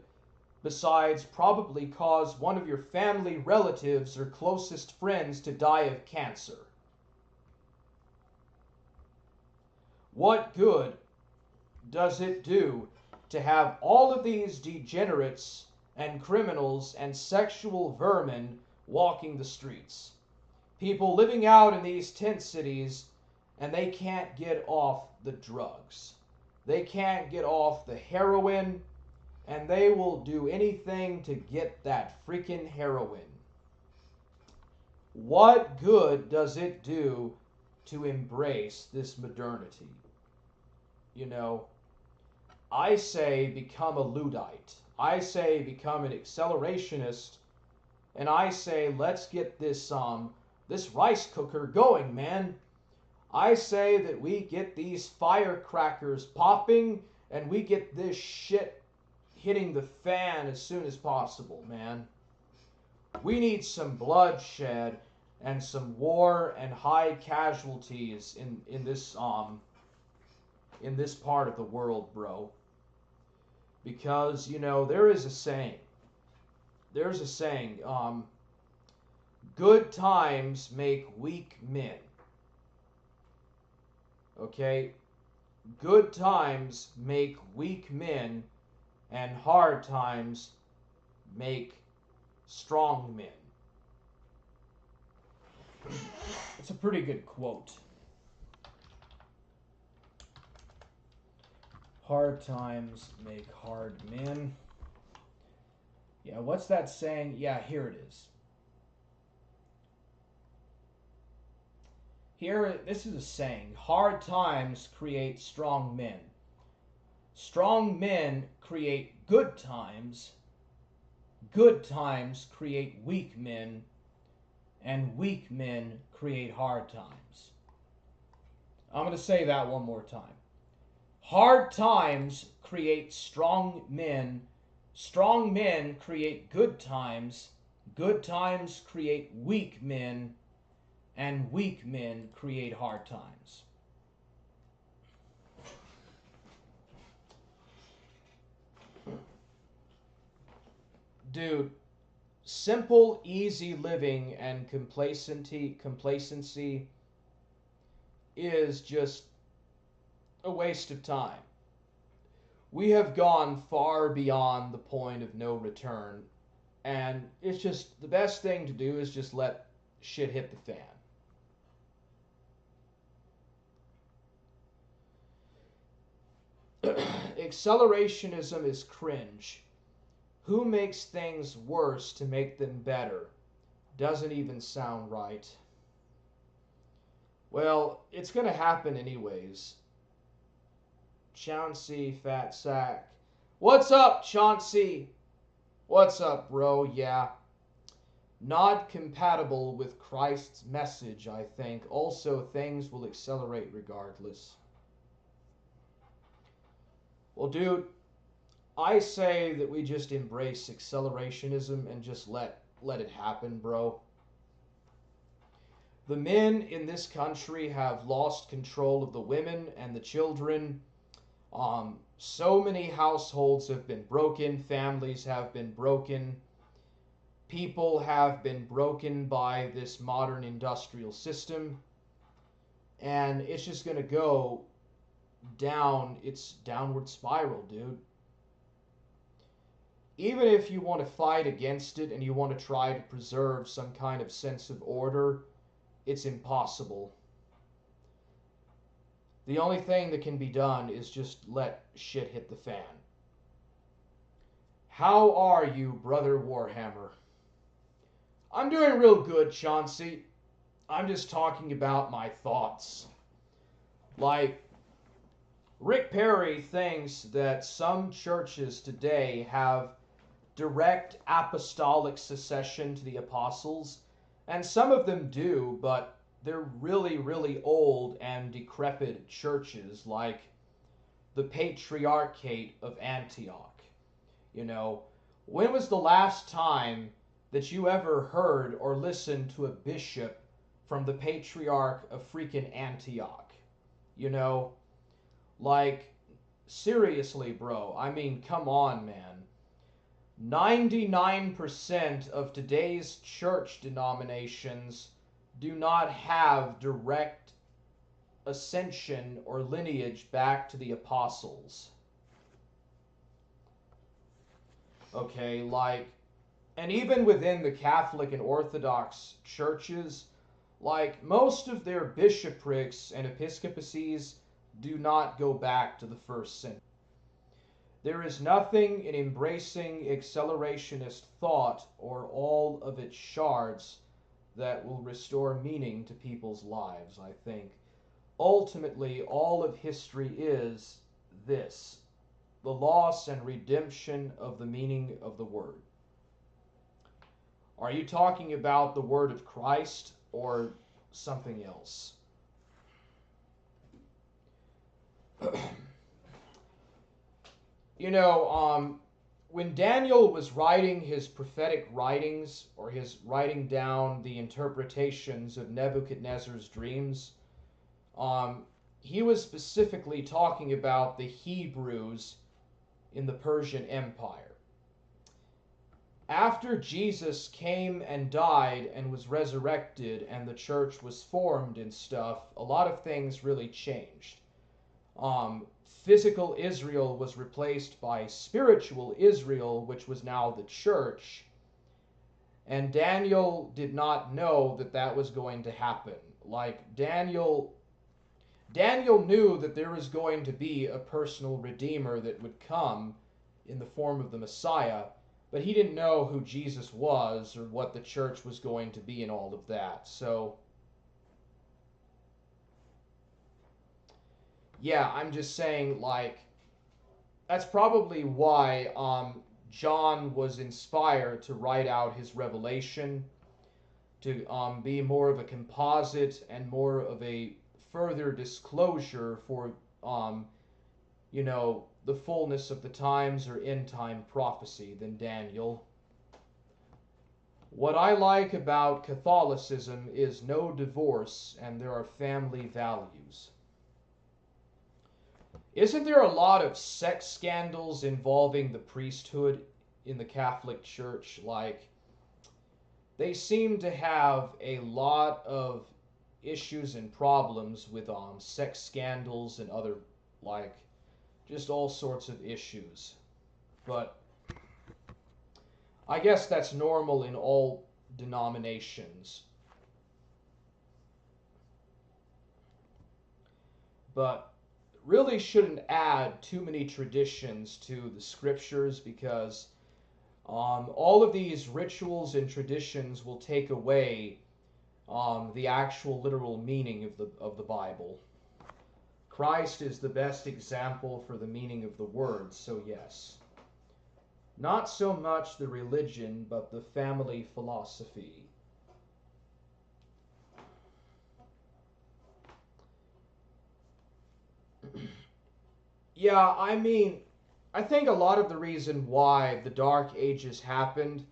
besides probably cause one of your family relatives or closest friends to die of cancer? What good does it do to have all of these degenerates and criminals and sexual vermin walking the streets? People living out in these tent cities, and they can't get off the drugs. They can't get off the heroin, and they will do anything to get that freaking heroin. What good does it do to embrace this modernity? I say become a Luddite. I say become an accelerationist. And I say let's get this rice cooker going, man. I say that we get these firecrackers popping and we get this shit hitting the fan as soon as possible, man. We need some bloodshed and some war and high casualties in this part of the world, bro. Because, there is a saying. There's a saying, good times make weak men. Okay? Good times make weak men, and hard times make strong men. It's a pretty good quote. Hard times make hard men. Yeah, what's that saying? Yeah, here it is. This is a saying. Hard times create strong men. Strong men create good times. Good times create weak men. And weak men create hard times. I'm going to say that one more time. Hard times create strong men. Strong men create good times. Good times create weak men. And weak men create hard times. Dude, simple, easy living and complacency is just a waste of time. We have gone far beyond the point of no return, and it's just the best thing to do is just let shit hit the fan. accelerationism is cringe. Who makes things worse to make them better? Doesn't even sound right. Well, it's going to happen anyways. Chauncey, fat sack. What's up, Chauncey? What's up, bro? Yeah. Not compatible with Christ's message, I think. Also, things will accelerate regardless. Well, dude, I say that we just embrace accelerationism and just let it happen, bro. The men in this country have lost control of the women and the children. So many households have been broken, families have been broken, people have been broken by this modern industrial system, and it's just going to go down its downward spiral, dude. Even if you want to fight against it and you want to try to preserve some kind of sense of order, it's impossible. The only thing that can be done is just let shit hit the fan. How are you, Brother Warhammer? I'm doing real good, Chauncey. I'm just talking about my thoughts. Like, Rick Perry thinks that some churches today have direct apostolic succession to the apostles, and some of them do, but they're really, really old and decrepit churches, like the Patriarchate of Antioch. You know, when was the last time that you ever heard or listened to a bishop from the Patriarch of freaking Antioch? You know, like, seriously, bro. I mean, come on, man. 99% of today's church denominations do not have direct ascension or lineage back to the apostles. Okay, like, and even within the Catholic and Orthodox churches, like, most of their bishoprics and episcopacies do not go back to the first century. There is nothing in embracing accelerationist thought or all of its shards that will restore meaning to people's lives, I think. Ultimately, all of history is this: the loss and redemption of the meaning of the word. Are you talking about the word of Christ or something else? You know, when Daniel was writing his prophetic writings, or his writing down the interpretations of Nebuchadnezzar's dreams, he was specifically talking about the Hebrews in the Persian Empire. After Jesus came and died and was resurrected and the church was formed and stuff, a lot of things really changed. Physical Israel was replaced by spiritual Israel, which was now the church. And Daniel did not know that that was going to happen. Like, Daniel knew that there was going to be a personal redeemer that would come in the form of the Messiah, but he didn't know who Jesus was or what the church was going to be and all of that. So, yeah, I'm just saying, like, that's probably why John was inspired to write out his revelation, to be more of a composite and more of a further disclosure for, you know, the fullness of the times or end time prophecy than Daniel. What I like about Catholicism is no divorce and there are family values. Isn't there a lot of sex scandals involving the priesthood in the Catholic Church? Like, they seem to have a lot of issues and problems with sex scandals and other, like, just all sorts of issues. But I guess that's normal in all denominations. But really shouldn't add too many traditions to the scriptures, because all of these rituals and traditions will take away the actual literal meaning of the Bible. Christ is the best example for the meaning of the words, so yes. Not so much the religion, but the family philosophy. Yeah, I mean, I think a lot of the reason why the Dark Ages happened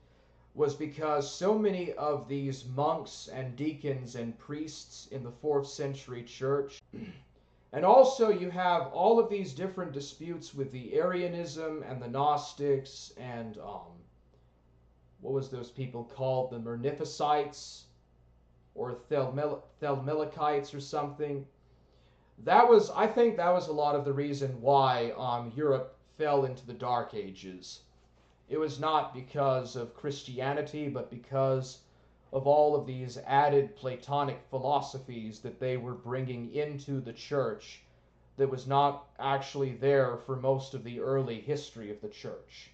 was because so many of these monks and deacons and priests in the 4th century church, and also you have all of these different disputes with the Arianism and the Gnostics and what was those people called? The Mernipicites or Thelmelikites or something. I think that was a lot of the reason why Europe fell into the Dark Ages. It was not because of Christianity, but because of all of these added Platonic philosophies that they were bringing into the church that was not actually there for most of the early history of the church.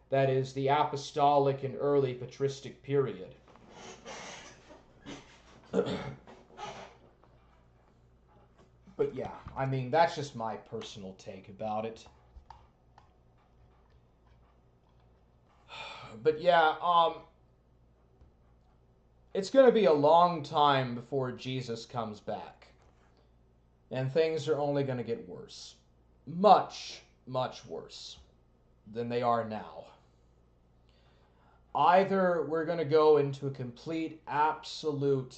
That is, the Apostolic and early patristic period. But yeah, I mean, that's just my personal take about it. But yeah, it's going to be a long time before Jesus comes back. And things are only going to get worse. Much, much worse than they are now. Either we're going to go into a complete, absolute,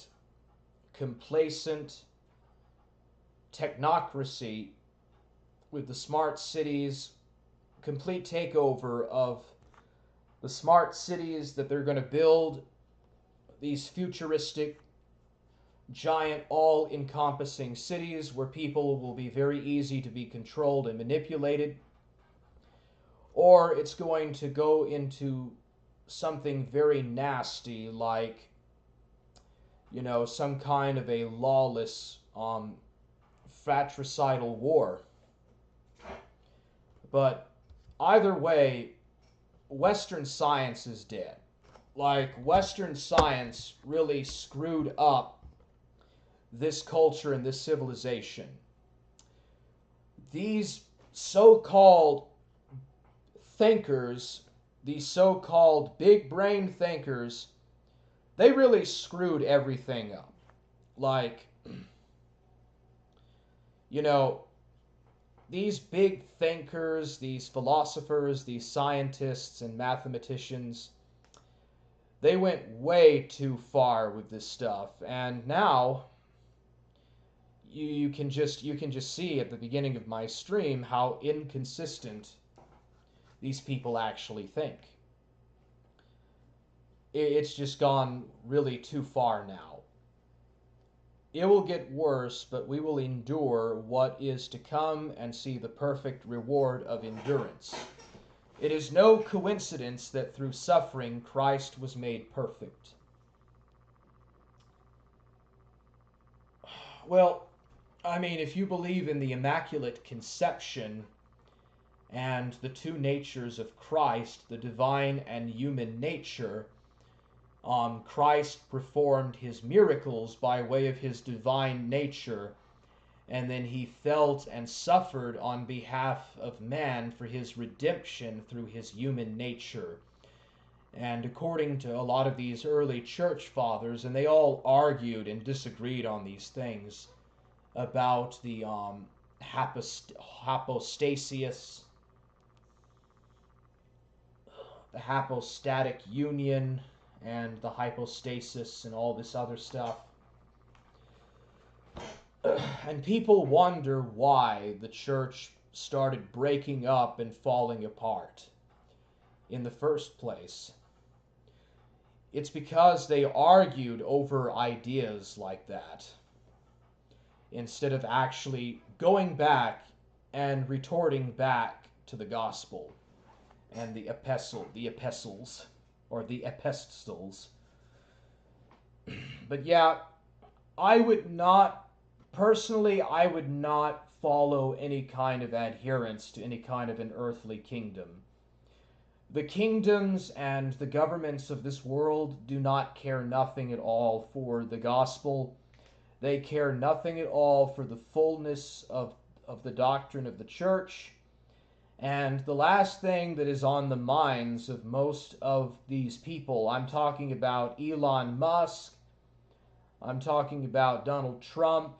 complacent technocracy with the smart cities, complete takeover of the smart cities that they're going to build, these futuristic, giant, all-encompassing cities where people will be very easy to be controlled and manipulated, or it's going to go into something very nasty like, some kind of a lawless fratricidal war. But either way, Western science is dead. Like, Western science really screwed up this culture and this civilization. These so-called thinkers, these so-called big brain thinkers, they really screwed everything up. Like, these big thinkers, these philosophers, these scientists and mathematicians, they went way too far with this stuff. And now you can just see at the beginning of my stream how inconsistent these people actually think. It's just gone really too far now. It will get worse, but we will endure what is to come and see the perfect reward of endurance. It is no coincidence that through suffering Christ was made perfect. Well, I mean, if you believe in the Immaculate Conception and the two natures of Christ, the divine and human nature, Christ performed his miracles by way of his divine nature, and then he felt and suffered on behalf of man for his redemption through his human nature. And according to a lot of these early church fathers, and they all argued and disagreed on these things about the hypostasis, the hypostatic union, and the hypostasis, and all this other stuff. And people wonder why the church started breaking up and falling apart in the first place. It's because they argued over ideas like that, instead of actually going back and retorting back to the gospel and the epistles. But yeah, I would not follow any kind of adherence to any kind of an earthly kingdom. The kingdoms and the governments of this world do not care nothing at all for the gospel. They care nothing at all for the fullness of the doctrine of the church. And the last thing that is on the minds of most of these people, I'm talking about Elon Musk, I'm talking about Donald Trump,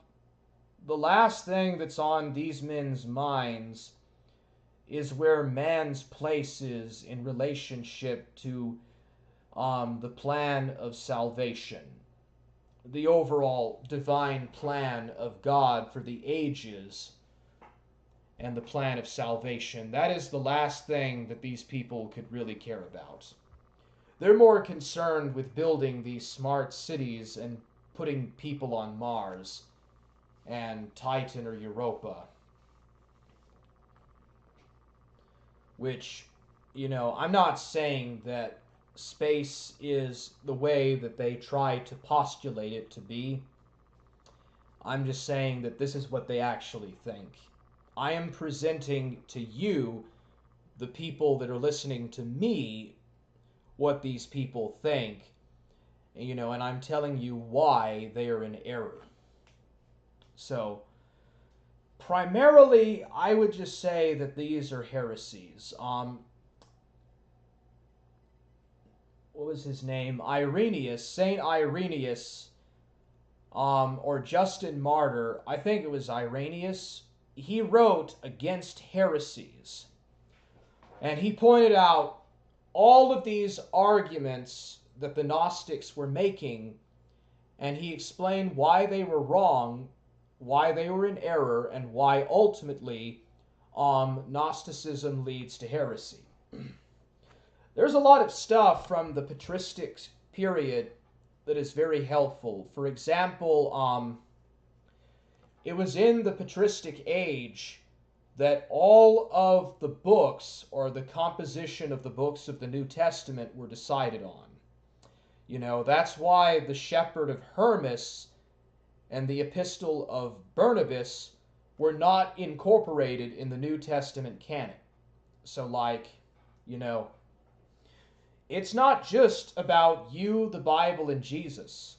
the last thing that's on these men's minds is where man's place is in relationship to the plan of salvation, the overall divine plan of God for the ages, and the plan of salvation. That is the last thing that these people could really care about. They're more concerned with building these smart cities and putting people on Mars and Titan or Europa. Which, I'm not saying that space is the way that they try to postulate it to be. I'm just saying that this is what they actually think. I am presenting to you, the people that are listening to me, what these people think, and I'm telling you why they are in error. So, primarily, I would just say that these are heresies. What was his name? Saint Irenaeus, or Justin Martyr, I think it was Irenaeus, he wrote against heresies. And he pointed out all of these arguments that the Gnostics were making, and he explained why they were wrong, why they were in error, and why ultimately Gnosticism leads to heresy. There's a lot of stuff from the patristic period that is very helpful. For example, it was in the patristic age that all of the books, or the composition of the books of the New Testament, were decided on. That's why the Shepherd of Hermas and the Epistle of Barnabas were not incorporated in the New Testament canon. So, it's not just about you, the Bible, and Jesus.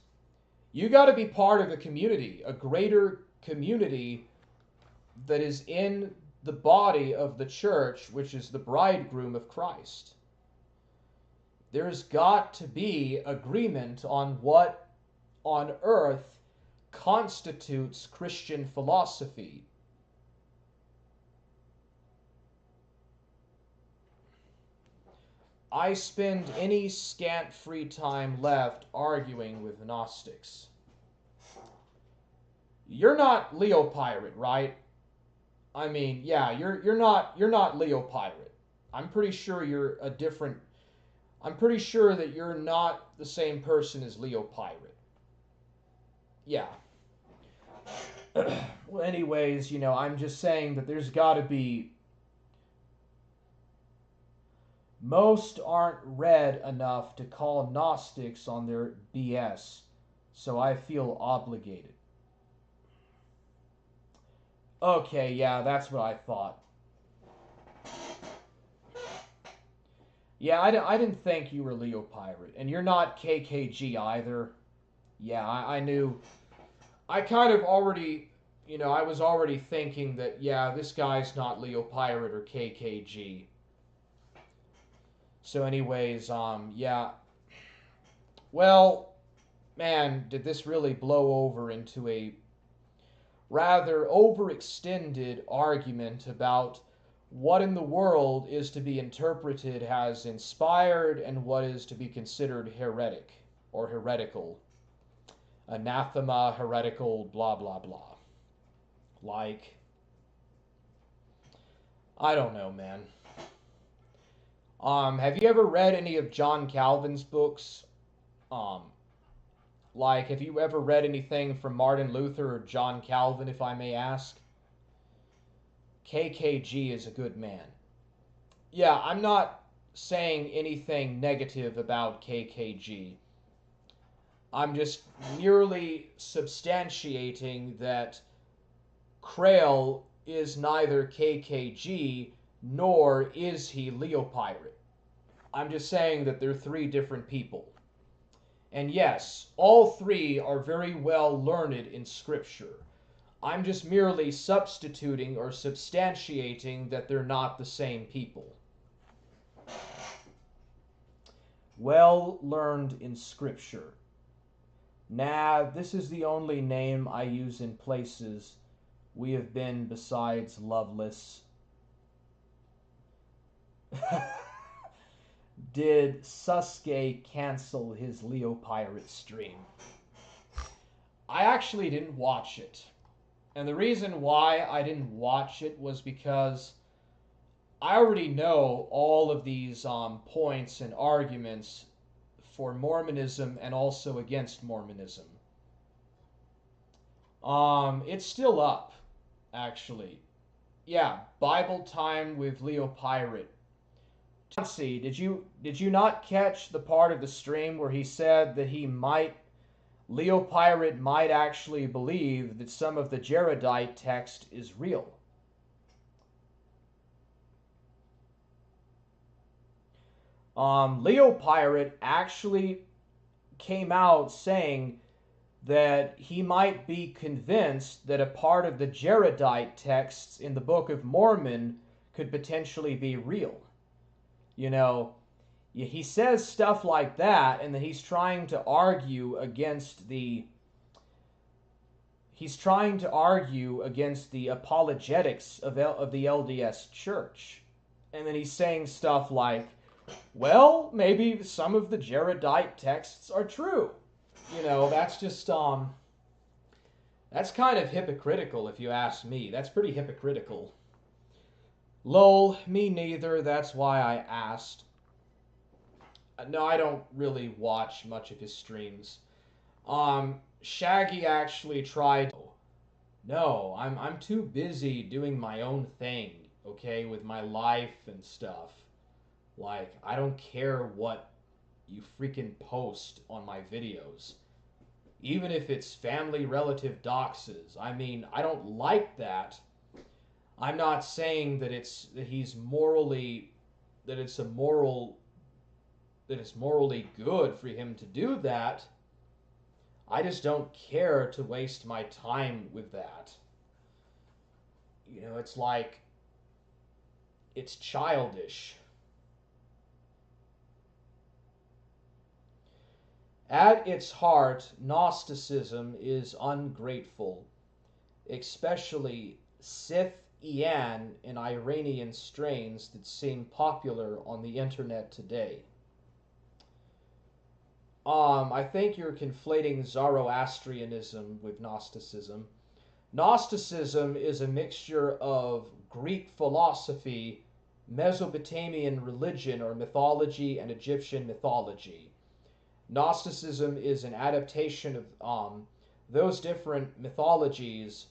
You got to be part of a community, a greater community that is in the body of the church, which is the bridegroom of Christ. There's got to be agreement on what on earth constitutes Christian philosophy. I spend any scant free time left arguing with Gnostics. You're not Leo Pirate, right? I mean, yeah, you're not Leo Pirate. I'm pretty sure you're a different. I'm pretty sure that you're not the same person as Leo Pirate. Yeah. Well, anyways, I'm just saying that there's got to be. Most aren't read enough to call Gnostics on their BS, so I feel obligated. Okay, yeah, that's what I thought. Yeah, I didn't think you were Leo Pirate, and you're not KKG either. Yeah, I knew. I kind of already, I was already thinking that, yeah, this guy's not Leo Pirate or KKG. So anyways, yeah. Well, man, did this really blow over into a rather overextended argument about what in the world is to be interpreted as inspired and what is to be considered heretic or heretical. Anathema, heretical, blah, blah, blah. I don't know, man. Have you ever read any of John Calvin's books? Have you ever read anything from Martin Luther or John Calvin, if I may ask? KKG is a good man. Yeah, I'm not saying anything negative about KKG. I'm just merely substantiating that Crail is neither KKG nor is he Leopirate. I'm just saying that they're three different people. And yes, all three are very well learned in Scripture. I'm just merely substituting or substantiating that they're not the same people. Well learned in Scripture. Nah, this is the only name I use in places we have been besides loveless. Did Sasuke cancel his Leopirate stream? I actually didn't watch it. And the reason why I didn't watch it was because I already know all of these points and arguments for Mormonism and also against Mormonism. It's still up, actually. Yeah, Bible Time with Leopirate. Nancy, did you not catch the part of the stream where he said that Leopirate might actually believe that some of the Jaredite text is real? Leopirate actually came out saying that he might be convinced that a part of the Jaredite texts in the Book of Mormon could potentially be real. You know, he says stuff like that, and then he's trying to argue against the apologetics of the LDS Church. And then he's saying stuff like, well, maybe some of the Jaredite texts are true. You know, that's just, that's kind of hypocritical if you ask me. That's pretty hypocritical. Lol, me neither, that's why I asked. No, I don't really watch much of his streams. Shaggy actually tried. No, I'm too busy doing my own thing, okay, with my life and stuff. Like, I don't care what you freaking post on my videos. Even if it's family relative doxes. I mean, I don't like that. I'm not saying that it's morally good for him to do that. I just don't care to waste my time with that. You know, it's like, it's childish. At its heart, Gnosticism is ungrateful, especially Scythian and Iranian strains that seem popular on the internet today. I think you're conflating Zoroastrianism with Gnosticism. Gnosticism is a mixture of Greek philosophy, Mesopotamian religion or mythology, and Egyptian mythology. Gnosticism is an adaptation of those different mythologies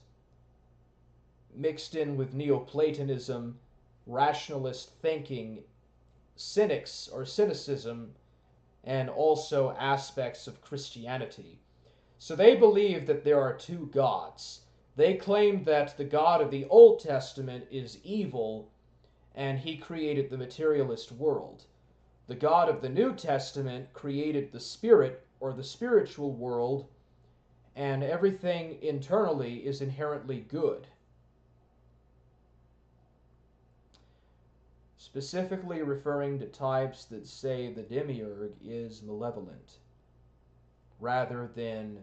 mixed in with Neoplatonism, rationalist thinking, cynics or cynicism, and also aspects of Christianity. So they believe that there are two gods. They claim that the God of the Old Testament is evil and he created the materialist world. The God of the New Testament created the spirit or the spiritual world, and everything internally is inherently good. Specifically referring to types that say the demiurge is malevolent, rather than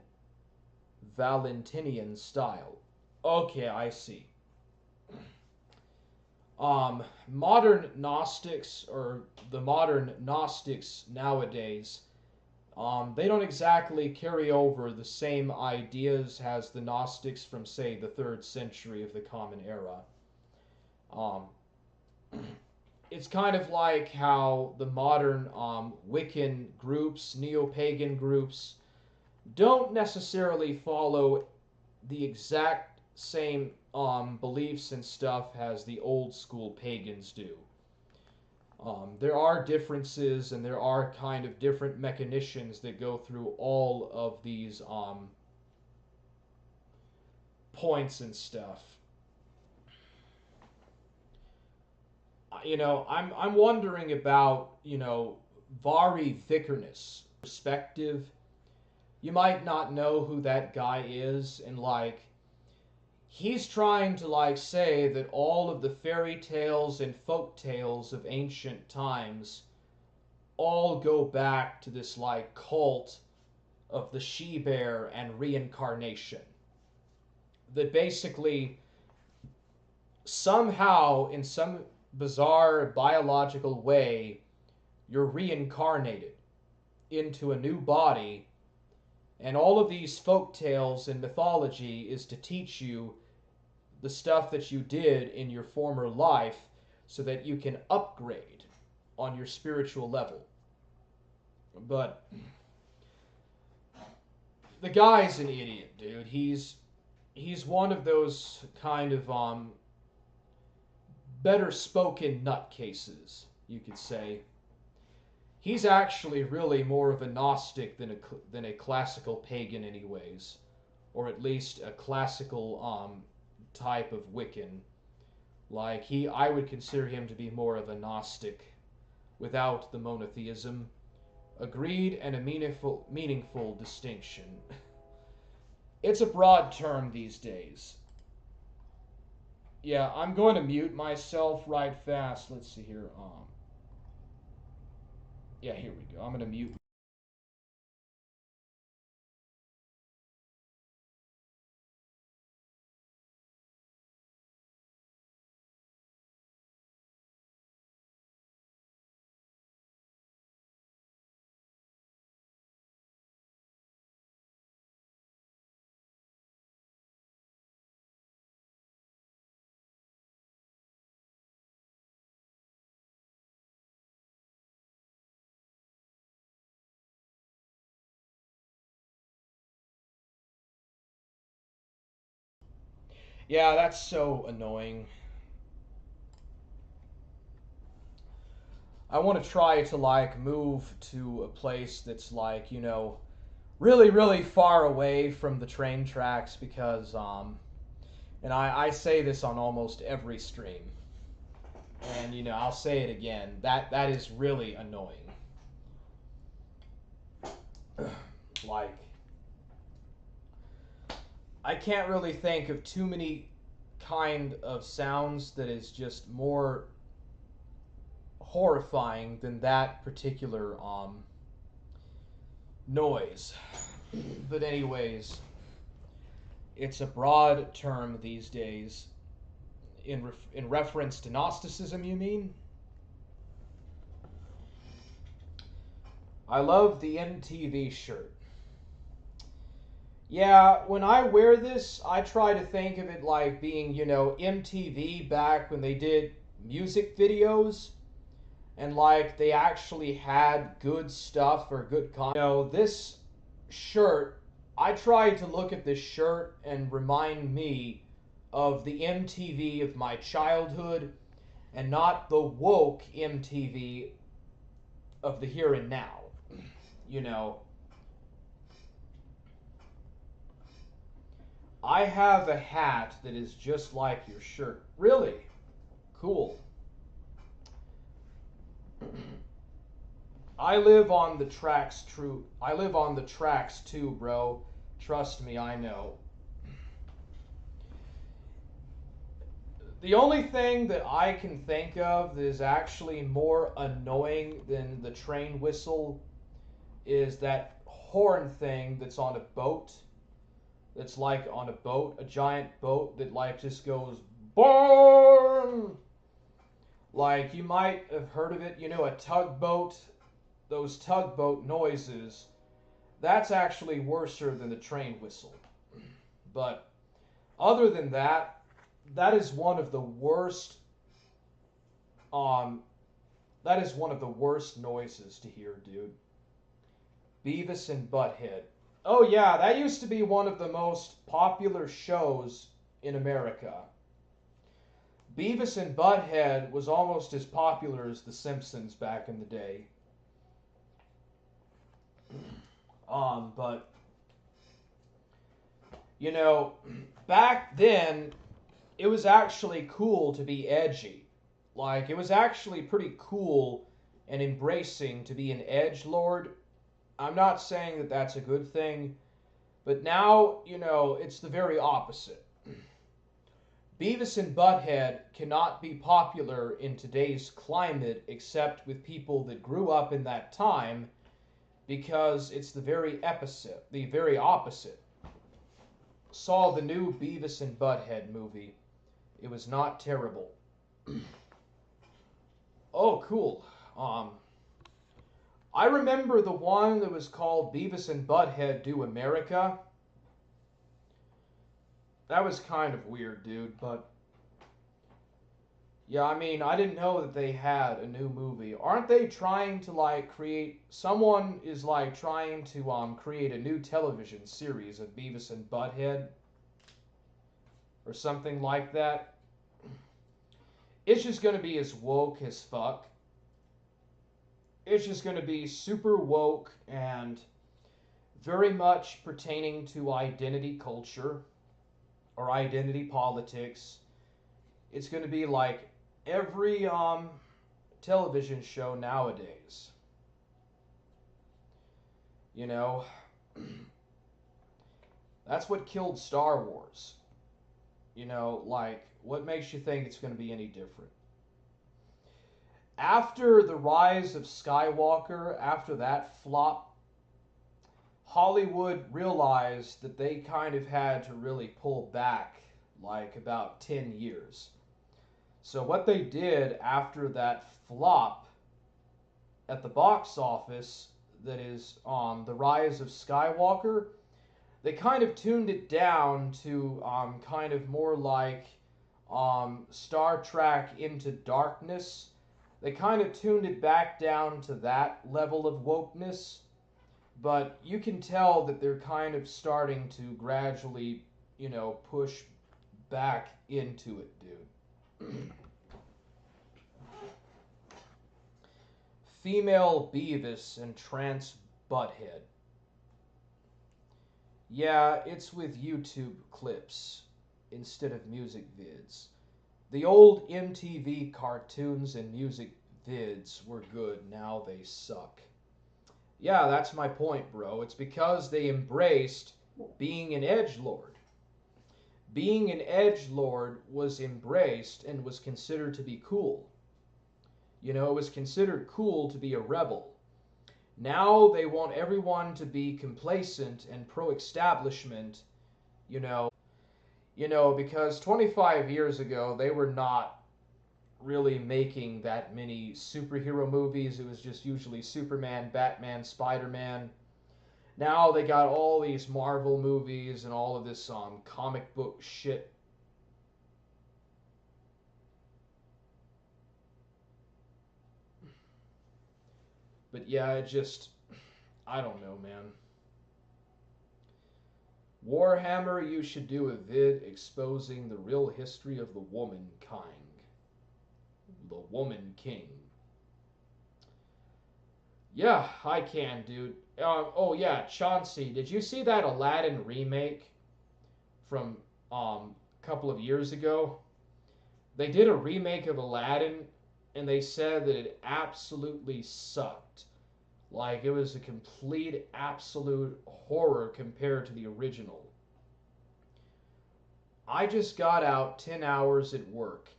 Valentinian style. Okay, I see. Modern Gnostics, or the modern Gnostics nowadays, they don't exactly carry over the same ideas as the Gnostics from, say, the 3rd century of the Common Era. It's kind of like how the modern Wiccan groups, neo-pagan groups, don't necessarily follow the exact same beliefs and stuff as the old school pagans do. There are differences and there are kind of different mechanics that go through all of these points and stuff. I'm wondering about, Vari Vikernes perspective. You might not know who that guy is, and he's trying to say that all of the fairy tales and folk tales of ancient times all go back to this cult of the she-bear and reincarnation. That basically somehow, in some bizarre biological way, you're reincarnated into a new body, and all of these folk tales and mythology is to teach you the stuff that you did in your former life so that you can upgrade on your spiritual level. But the guy's an idiot, dude. He's one of those kind of better spoken nutcases, you could say. He's actually really more of a Gnostic than a classical pagan anyways, or at least a classical type of Wiccan. I would consider him to be more of a Gnostic without the monotheism. Agreed, and a meaningful distinction. It's a broad term these days. Yeah, I'm going to mute myself right fast. Let's see here. Yeah, here we go. I'm going to mute. Yeah, that's so annoying. I want to try to move to a place that's really, really far away from the train tracks because and I say this on almost every stream. And I'll say it again. That is really annoying. I can't really think of too many kind of sounds that is just more horrifying than that particular noise. But anyways, it's a broad term these days. In reference to Gnosticism, you mean? I love the MTV shirt. Yeah, when I wear this, I try to think of it like being, MTV back when they did music videos and they actually had good stuff or good content. This shirt, I try to look at this shirt and remind me of the MTV of my childhood and not the woke MTV of the here and now. I have a hat that is just like your shirt. Really? Cool. I live on the tracks too, bro. Trust me, I know. The only thing that I can think of that is actually more annoying than the train whistle is that horn thing that's on a boat. That's on a boat, a giant boat that just goes boom. You might have heard of it, a tugboat. Those tugboat noises. That's actually worse than the train whistle. But other than that, that is one of the worst noises to hear, dude. Beavis and Butthead. Oh yeah, that used to be one of the most popular shows in America. Beavis and Butthead was almost as popular as The Simpsons back in the day. But back then, it was actually cool to be edgy. Like, it was actually pretty cool and embracing to be an edgelord. I'm not saying that that's a good thing, but now, it's the very opposite. Beavis and Butthead cannot be popular in today's climate except with people that grew up in that time, because it's the very opposite. Saw the new Beavis and Butthead movie. It was not terrible. Oh, cool. I remember the one that was called Beavis and Butthead Do America. That was kind of weird, dude, but yeah, I mean, I didn't know that they had a new movie. Aren't they trying to someone is trying to create a new television series of Beavis and Butthead or something like that? It's just going to be as woke as fuck. It's just going to be super woke and very much pertaining to identity culture or identity politics. It's going to be like every television show nowadays. You know, that's what killed Star Wars. What makes you think it's going to be any different? After the rise of Skywalker, after that flop, Hollywood realized that they kind of had to really pull back about 10 years. So what they did after that flop at the box office, that is the rise of Skywalker, they kind of tuned it down to kind of more like Star Trek Into Darkness. They kind of tuned it back down to that level of wokeness, but you can tell that they're kind of starting to gradually, push back into it, dude. Female Beavis and trans Butthead. Yeah, it's with YouTube clips instead of music vids. The old MTV cartoons and music vids were good, now they suck. Yeah, that's my point, bro. It's because they embraced being an edgelord. Being an edgelord was embraced and was considered to be cool. It was considered cool to be a rebel. Now they want everyone to be complacent and pro-establishment, because 25 years ago they were not really making that many superhero movies. It was just usually Superman, Batman, Spider-Man. Now they got all these Marvel movies and all of this comic book shit. But yeah, I don't know, man. Warhammer, you should do a vid exposing the real history of the womankind. The Woman King. Yeah, I can, dude. Oh yeah, Chauncey, did you see that Aladdin remake from a couple of years ago? They did a remake of Aladdin, and they said that it absolutely sucked. It was a complete, absolute horror compared to the original. I just got out 10 hours at work.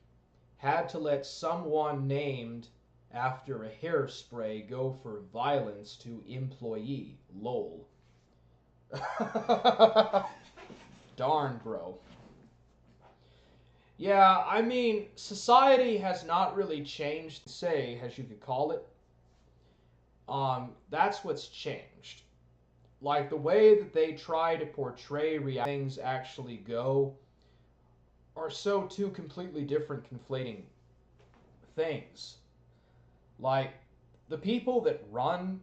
Had to let someone named after a hairspray go for violence to employee. Lol. Darn, bro. Yeah, I mean, society has not really changed, say, as you could call it. That's what's changed. The way that they try to portray things actually go are so two completely different conflating things. The people that run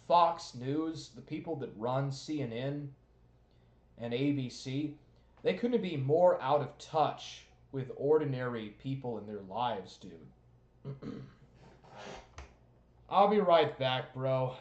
Fox News, the people that run CNN and ABC, they couldn't be more out of touch with ordinary people in their lives, dude. I'll be right back, bro.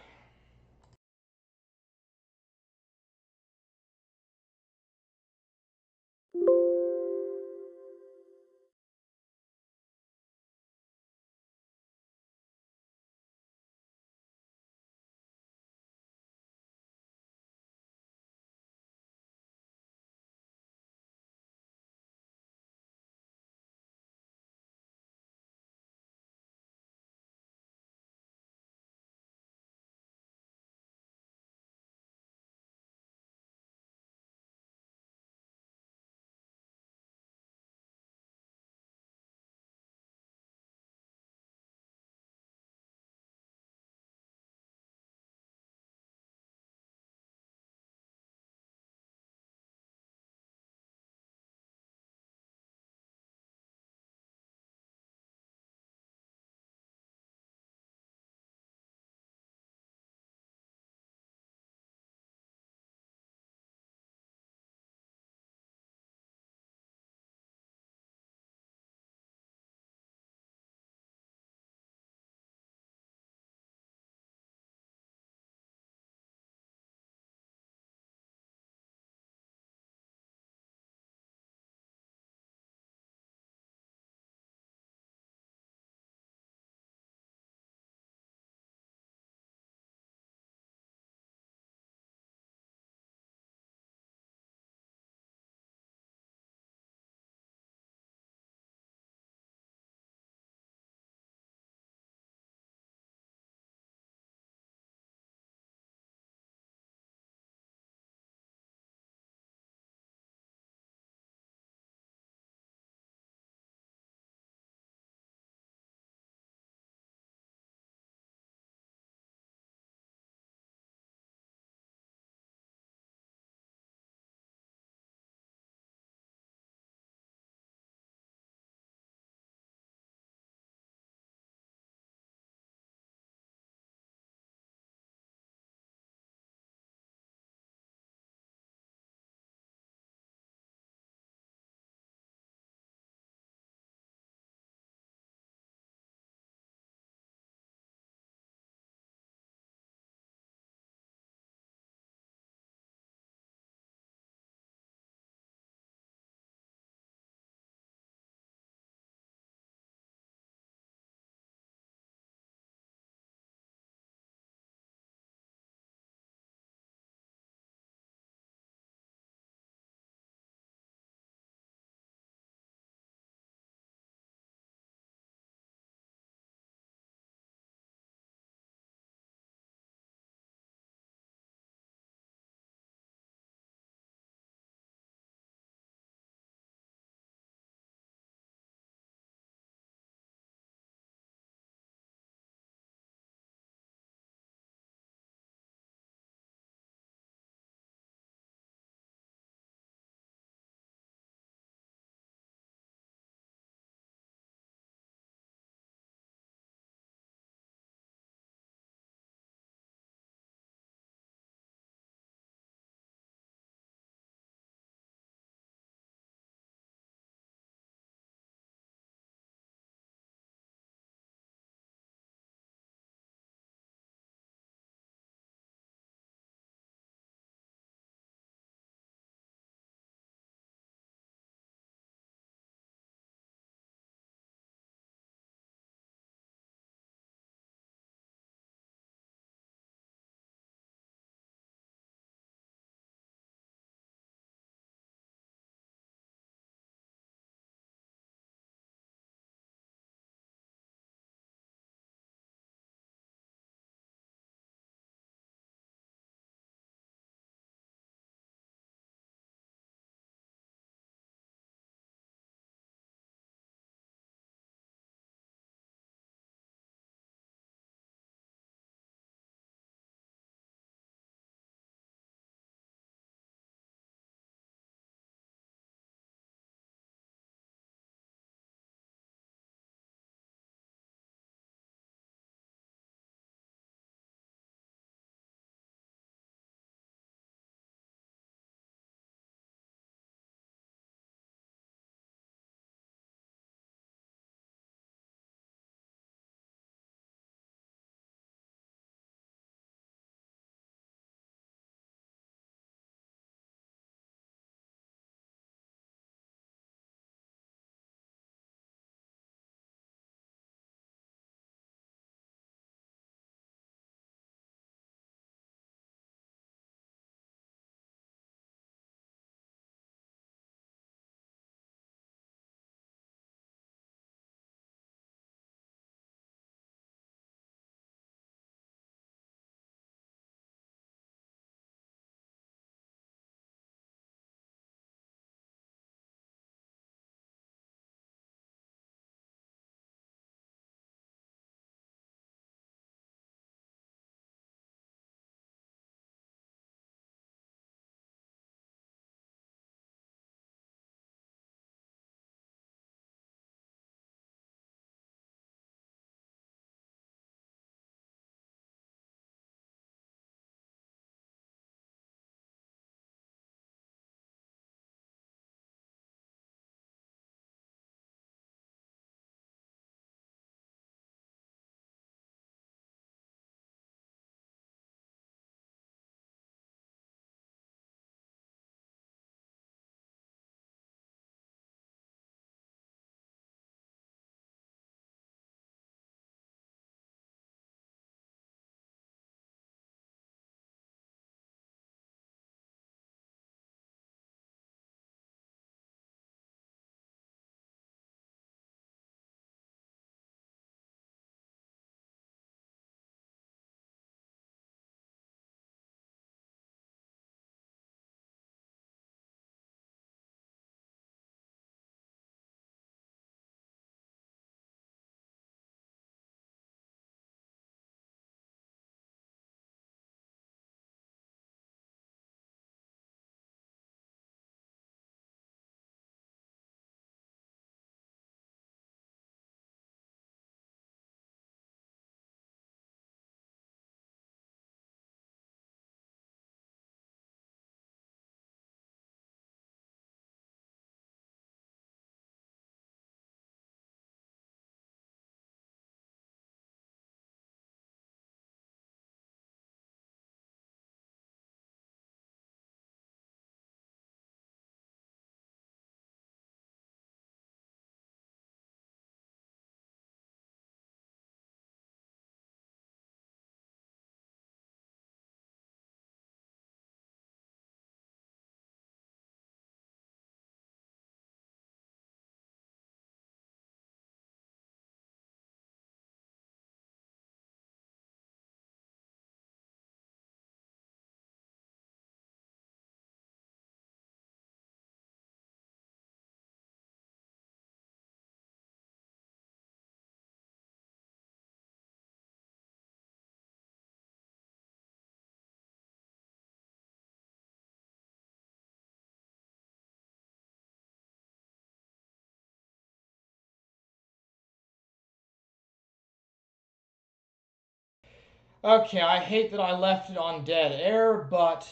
Okay, I hate that I left it on dead air, but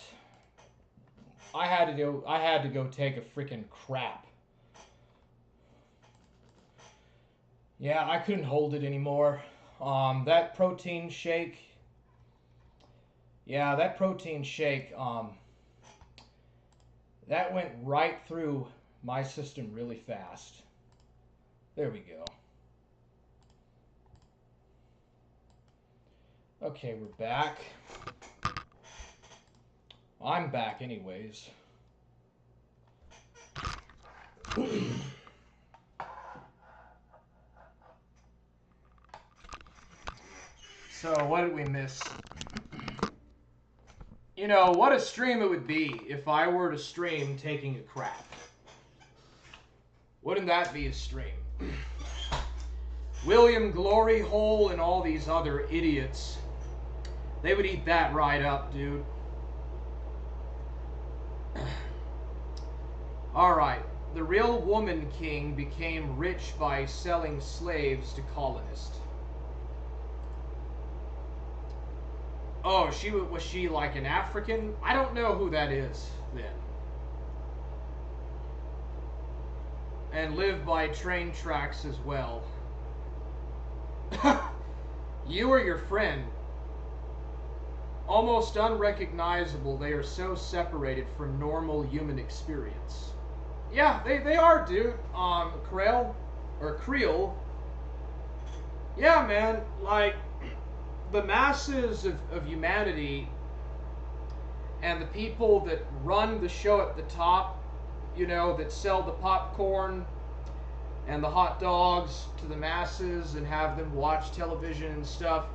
I had to go take a freaking crap. Yeah, I couldn't hold it anymore. That protein shake. Yeah, that protein shake, that went right through my system really fast. There we go. Okay, we're back. I'm back anyways. So, what did we miss? You know, what a stream it would be if I were to stream taking a crap. Wouldn't that be a stream? William Glory Hole and all these other idiots, they would eat that right up, dude. Alright, the real woman king became rich by selling slaves to colonists. Oh, was she like an African? I don't know who that is then. And lived by train tracks as well. You or your friend. Almost unrecognizable, they are so separated from normal human experience. Yeah, they are, dude. Creel. Yeah, man, like, the masses of humanity and the people that run the show at the top, you know, that sell the popcorn and the hot dogs to the masses and have them watch television and stuff,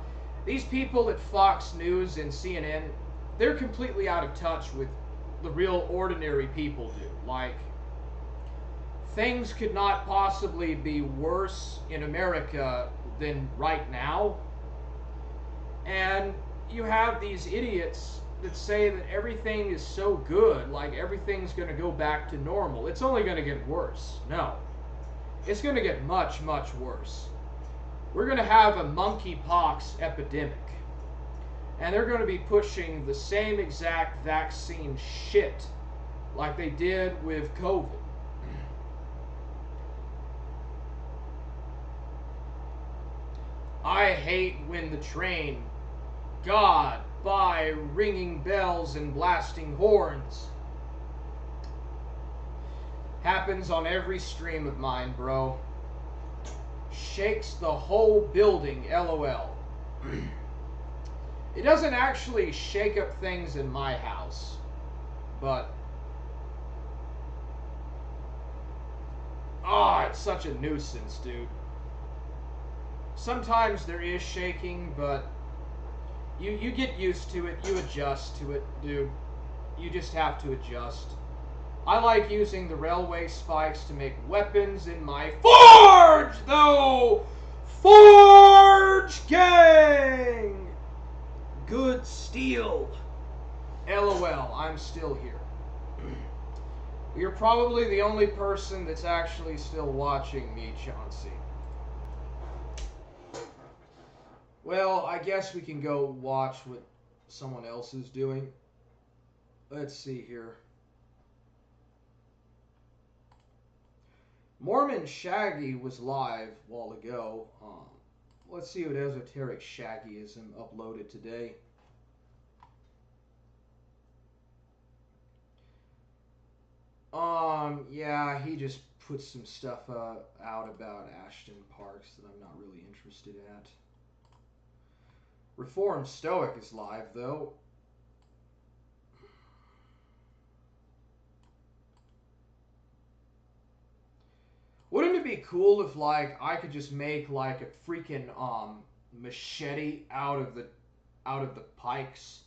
these people at Fox News and CNN, they're completely out of touch with the real ordinary people do. Like, things could not possibly be worse in America than right now. And you have these idiots that say that everything is so good, like everything's going to go back to normal. It's only going to get worse. No. It's going to get much, much worse. We're going to have a monkeypox epidemic. And they're going to be pushing the same exact vaccine shit like they did with COVID. I hate when the train, God, by ringing bells and blasting horns. Happens on every stream of mine, bro. Shakes the whole building, LOL. It doesn't actually shake up things in my house, but it's such a nuisance, dude. Sometimes there is shaking, but you get used to it, you adjust to it, dude. You just have to adjust. I like using the railway spikes to make weapons in my forge, though! Forge gang! Good steel. LOL, I'm still here. You're probably the only person that's actually still watching me, Chauncey. Well, I guess we can go watch what someone else is doing. Let's see here. Mormon Shaggy was live a while ago. Let's see what esoteric Shaggyism uploaded today. Yeah, he just put some stuff out about Ashton Parks that I'm not really interested at. Reformed Stoic is live, though. Wouldn't it be cool if, like, I could just make, like, a freaking, machete out of the pikes?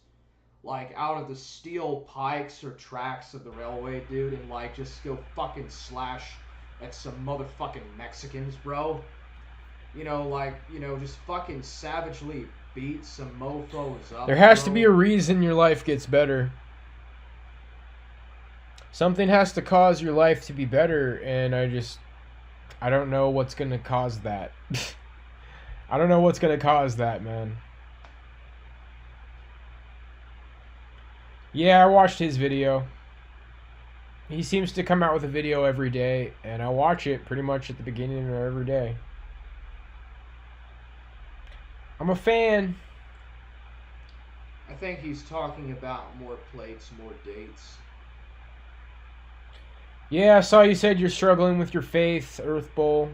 Like, out of the steel pikes or tracks of the railway, dude, and, like, just go fucking slash at some motherfucking Mexicans, bro? You know, like, you know, just fucking savagely beat some mofos up. There has to be a reason your life gets better. Something has to cause your life to be better, and I don't know what's gonna cause that. I don't know what's gonna cause that, man. Yeah, I watched his video. He seems to come out with a video every day, and I watch it pretty much at the beginning of every day. I'm a fan. I think he's talking about more plates, more dates. Yeah, I saw you said you're struggling with your faith, Earth Bowl.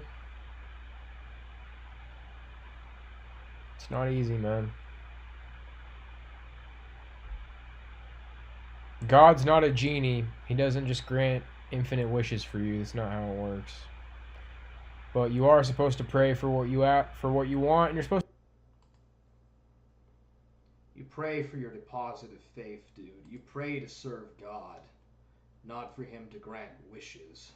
It's not easy, man. God's not a genie. He doesn't just grant infinite wishes for you. That's not how it works. But you are supposed to pray for what you want, and you're supposed You pray for your deposit of faith, dude. You pray to serve God, not for him to grant wishes.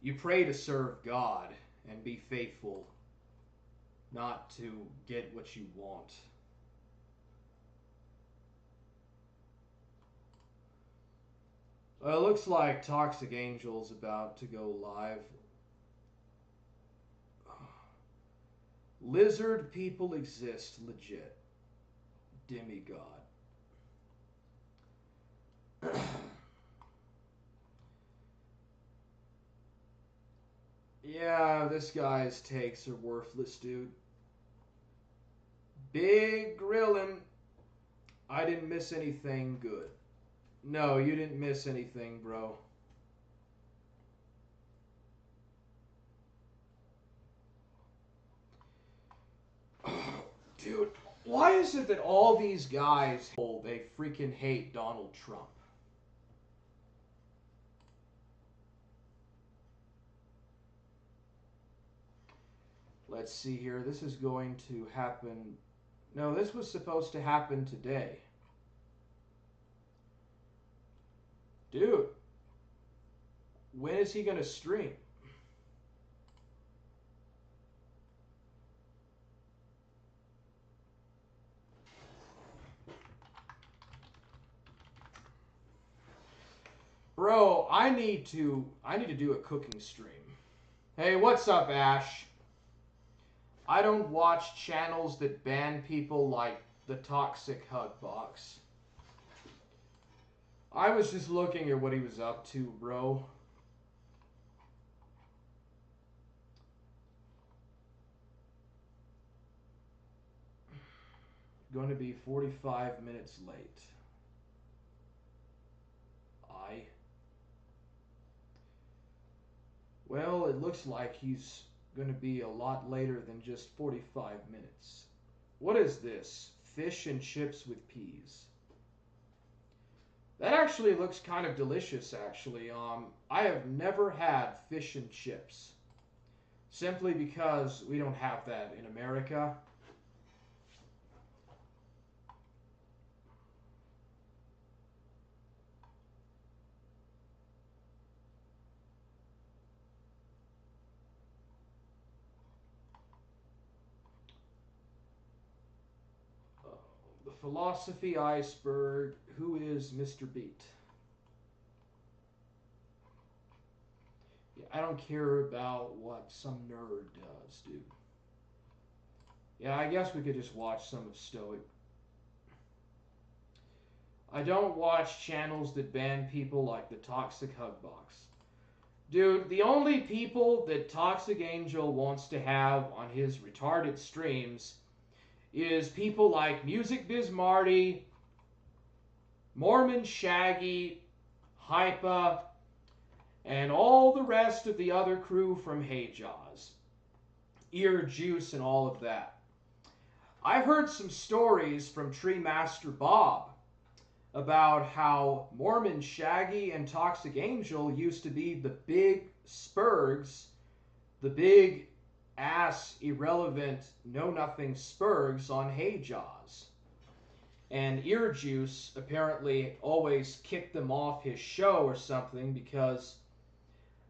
You pray to serve God and be faithful, not to get what you want. Well, it looks like Toxic Angel's about to go live. Lizard people exist, legit. Demigod. Yeah, this guy's takes are worthless, dude. Big grillin'. I didn't miss anything good. No, you didn't miss anything, bro. Dude, why is it that all these guys, they freaking hate Donald Trump? Let's see here. This is going to happen. No, this was supposed to happen today. Dude, when is he going to stream? Bro, I need to do a cooking stream. Hey, what's up, Ash? I don't watch channels that ban people like the Toxic Hug Box. I was just looking at what he was up to, bro. Going to be 45 minutes late. Well, it looks like he's going to be a lot later than just 45 minutes. What is this? Fish and chips with peas. That actually looks kind of delicious, actually. I have never had fish and chips. Simply because we don't have that in America. The philosophy iceberg. Who is Mr. Beat? Yeah, I don't care about what some nerd does, dude. Yeah, I guess we could just watch some of Stoic. I don't watch channels that ban people like the Toxic Hug Box. Dude, the only people that Toxic Angel wants to have on his retarded streams is people like Music Biz Marty, Mormon Shaggy, Hypa, and all the rest of the other crew from Hey Jaws. Ear Juice and all of that. I've heard some stories from Tree Master Bob about how Mormon Shaggy and Toxic Angel used to be the big spurgs, the big ass, irrelevant, know-nothing spurgs on Hey Jaws. And Ear Juice apparently always kicked them off his show or something because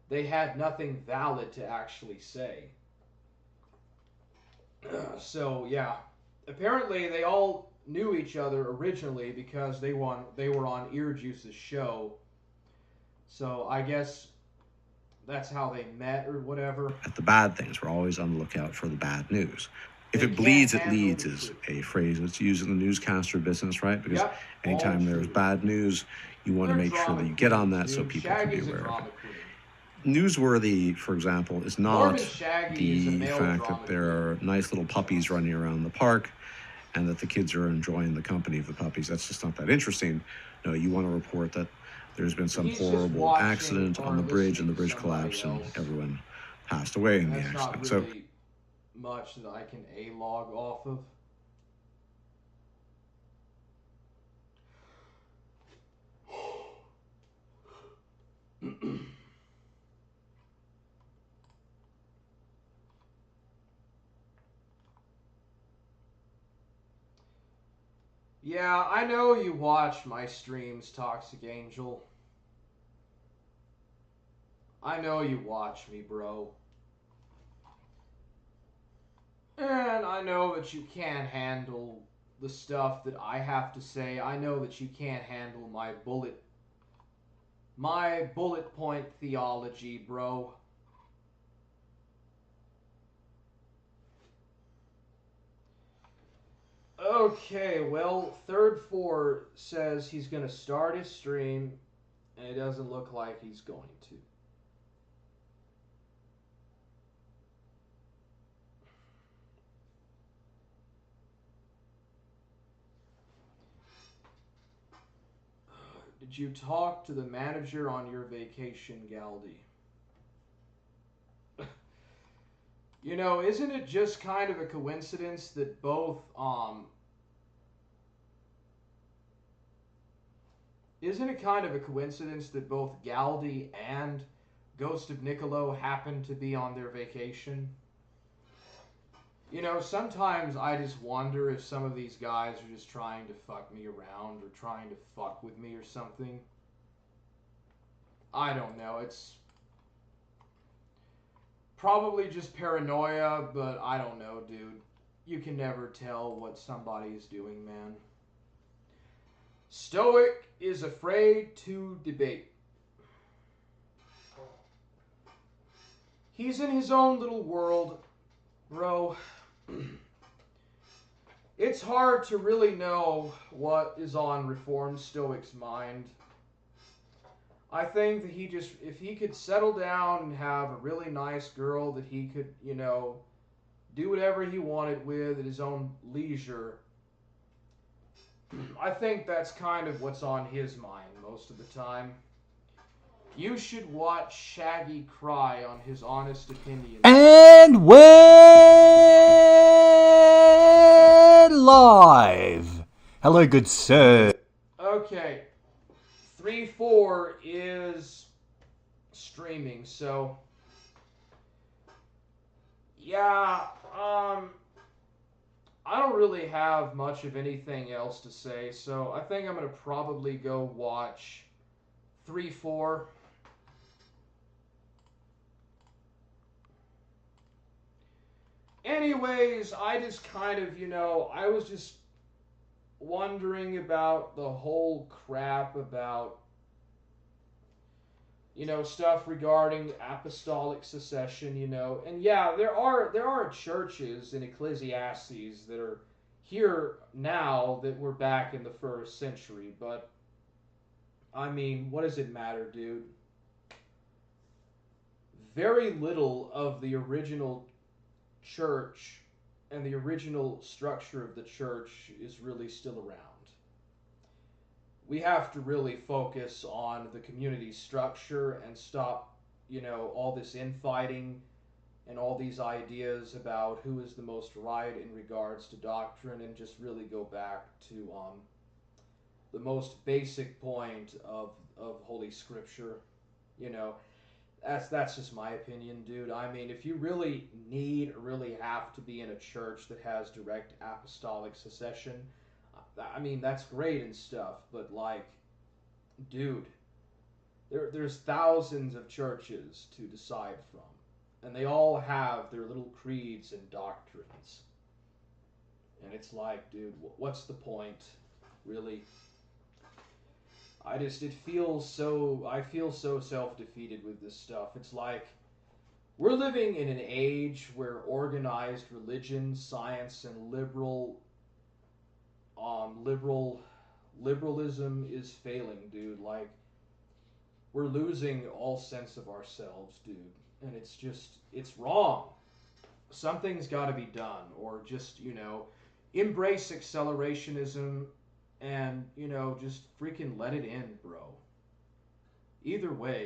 they had nothing valid to actually say. So, yeah. Apparently, they all knew each other originally because they were on Ear Juice's show. So, I guess that's how they met or whatever. The bad things. We're always on the lookout for the bad news. If it bleeds, it leads is a phrase that's used in the newscaster business, right? Because anytime there's bad news, you want to make sure that you get on that so people can be aware of it. Newsworthy, for example, is not the fact that there are nice little puppies running around the park and that the kids are enjoying the company of the puppies. That's just not that interesting. No, you want to report that there's been some horrible accident on the bridge and the bridge collapsed and everyone passed away in the accident. Not really much that I can A-log off of. Yeah, I know you watch my streams, Toxic Angel. I know you watch me, bro. And I know that you can't handle the stuff that I have to say. I know that you can't handle my bullet point theology, bro. Okay, well, Third Four says he's going to start his stream, and it doesn't look like he's going to. Did you talk to the manager on your vacation, Galdi? You know, isn't it just kind of a coincidence that both, isn't it kind of a coincidence that both Galdi and Ghost of Niccolo happen to be on their vacation? You know, sometimes I just wonder if some of these guys are just trying to fuck me around or trying to fuck with me or something. I don't know, it's probably just paranoia, but I don't know, dude. You can never tell what somebody is doing, man. Stoic is afraid to debate. He's in his own little world, bro. It's hard to really know what is on Reformed Stoic's mind. I think that if he could settle down and have a really nice girl that he could, you know, do whatever he wanted with at his own leisure, I think that's kind of what's on his mind most of the time. You should watch Shaggy cry on his honest opinion. And we're live. Hello, good sir. Okay. 3-4 is streaming, so yeah, I don't really have much of anything else to say, so I think I'm gonna probably go watch 3-4. Anyways, I just kind of, you know, I was just wondering about the whole crap about, you know, stuff regarding apostolic succession, you know. And yeah, there are churches in Ecclesiastes that are here now that were back in the first century, but I mean, what does it matter, dude? Very little of the original church and the original structure of the church is really still around. We have to really focus on the community structure and stop, you know, all this infighting and all these ideas about who is the most right in regards to doctrine, and just really go back to the most basic point of Holy Scripture, you know. That's just my opinion, dude. I mean, if you really have to be in a church that has direct apostolic succession, I mean, that's great and stuff, but like, dude, there's thousands of churches to decide from, and they all have their little creeds and doctrines. And it's like, dude, what's the point, really? I feel so self-defeated with this stuff. It's like, We're living in an age where organized religion, science, and liberalism is failing, dude. Like, we're losing all sense of ourselves, dude. And it's wrong. Something's got to be done, or just, embrace accelerationism and, just freaking let it in, bro. Either way,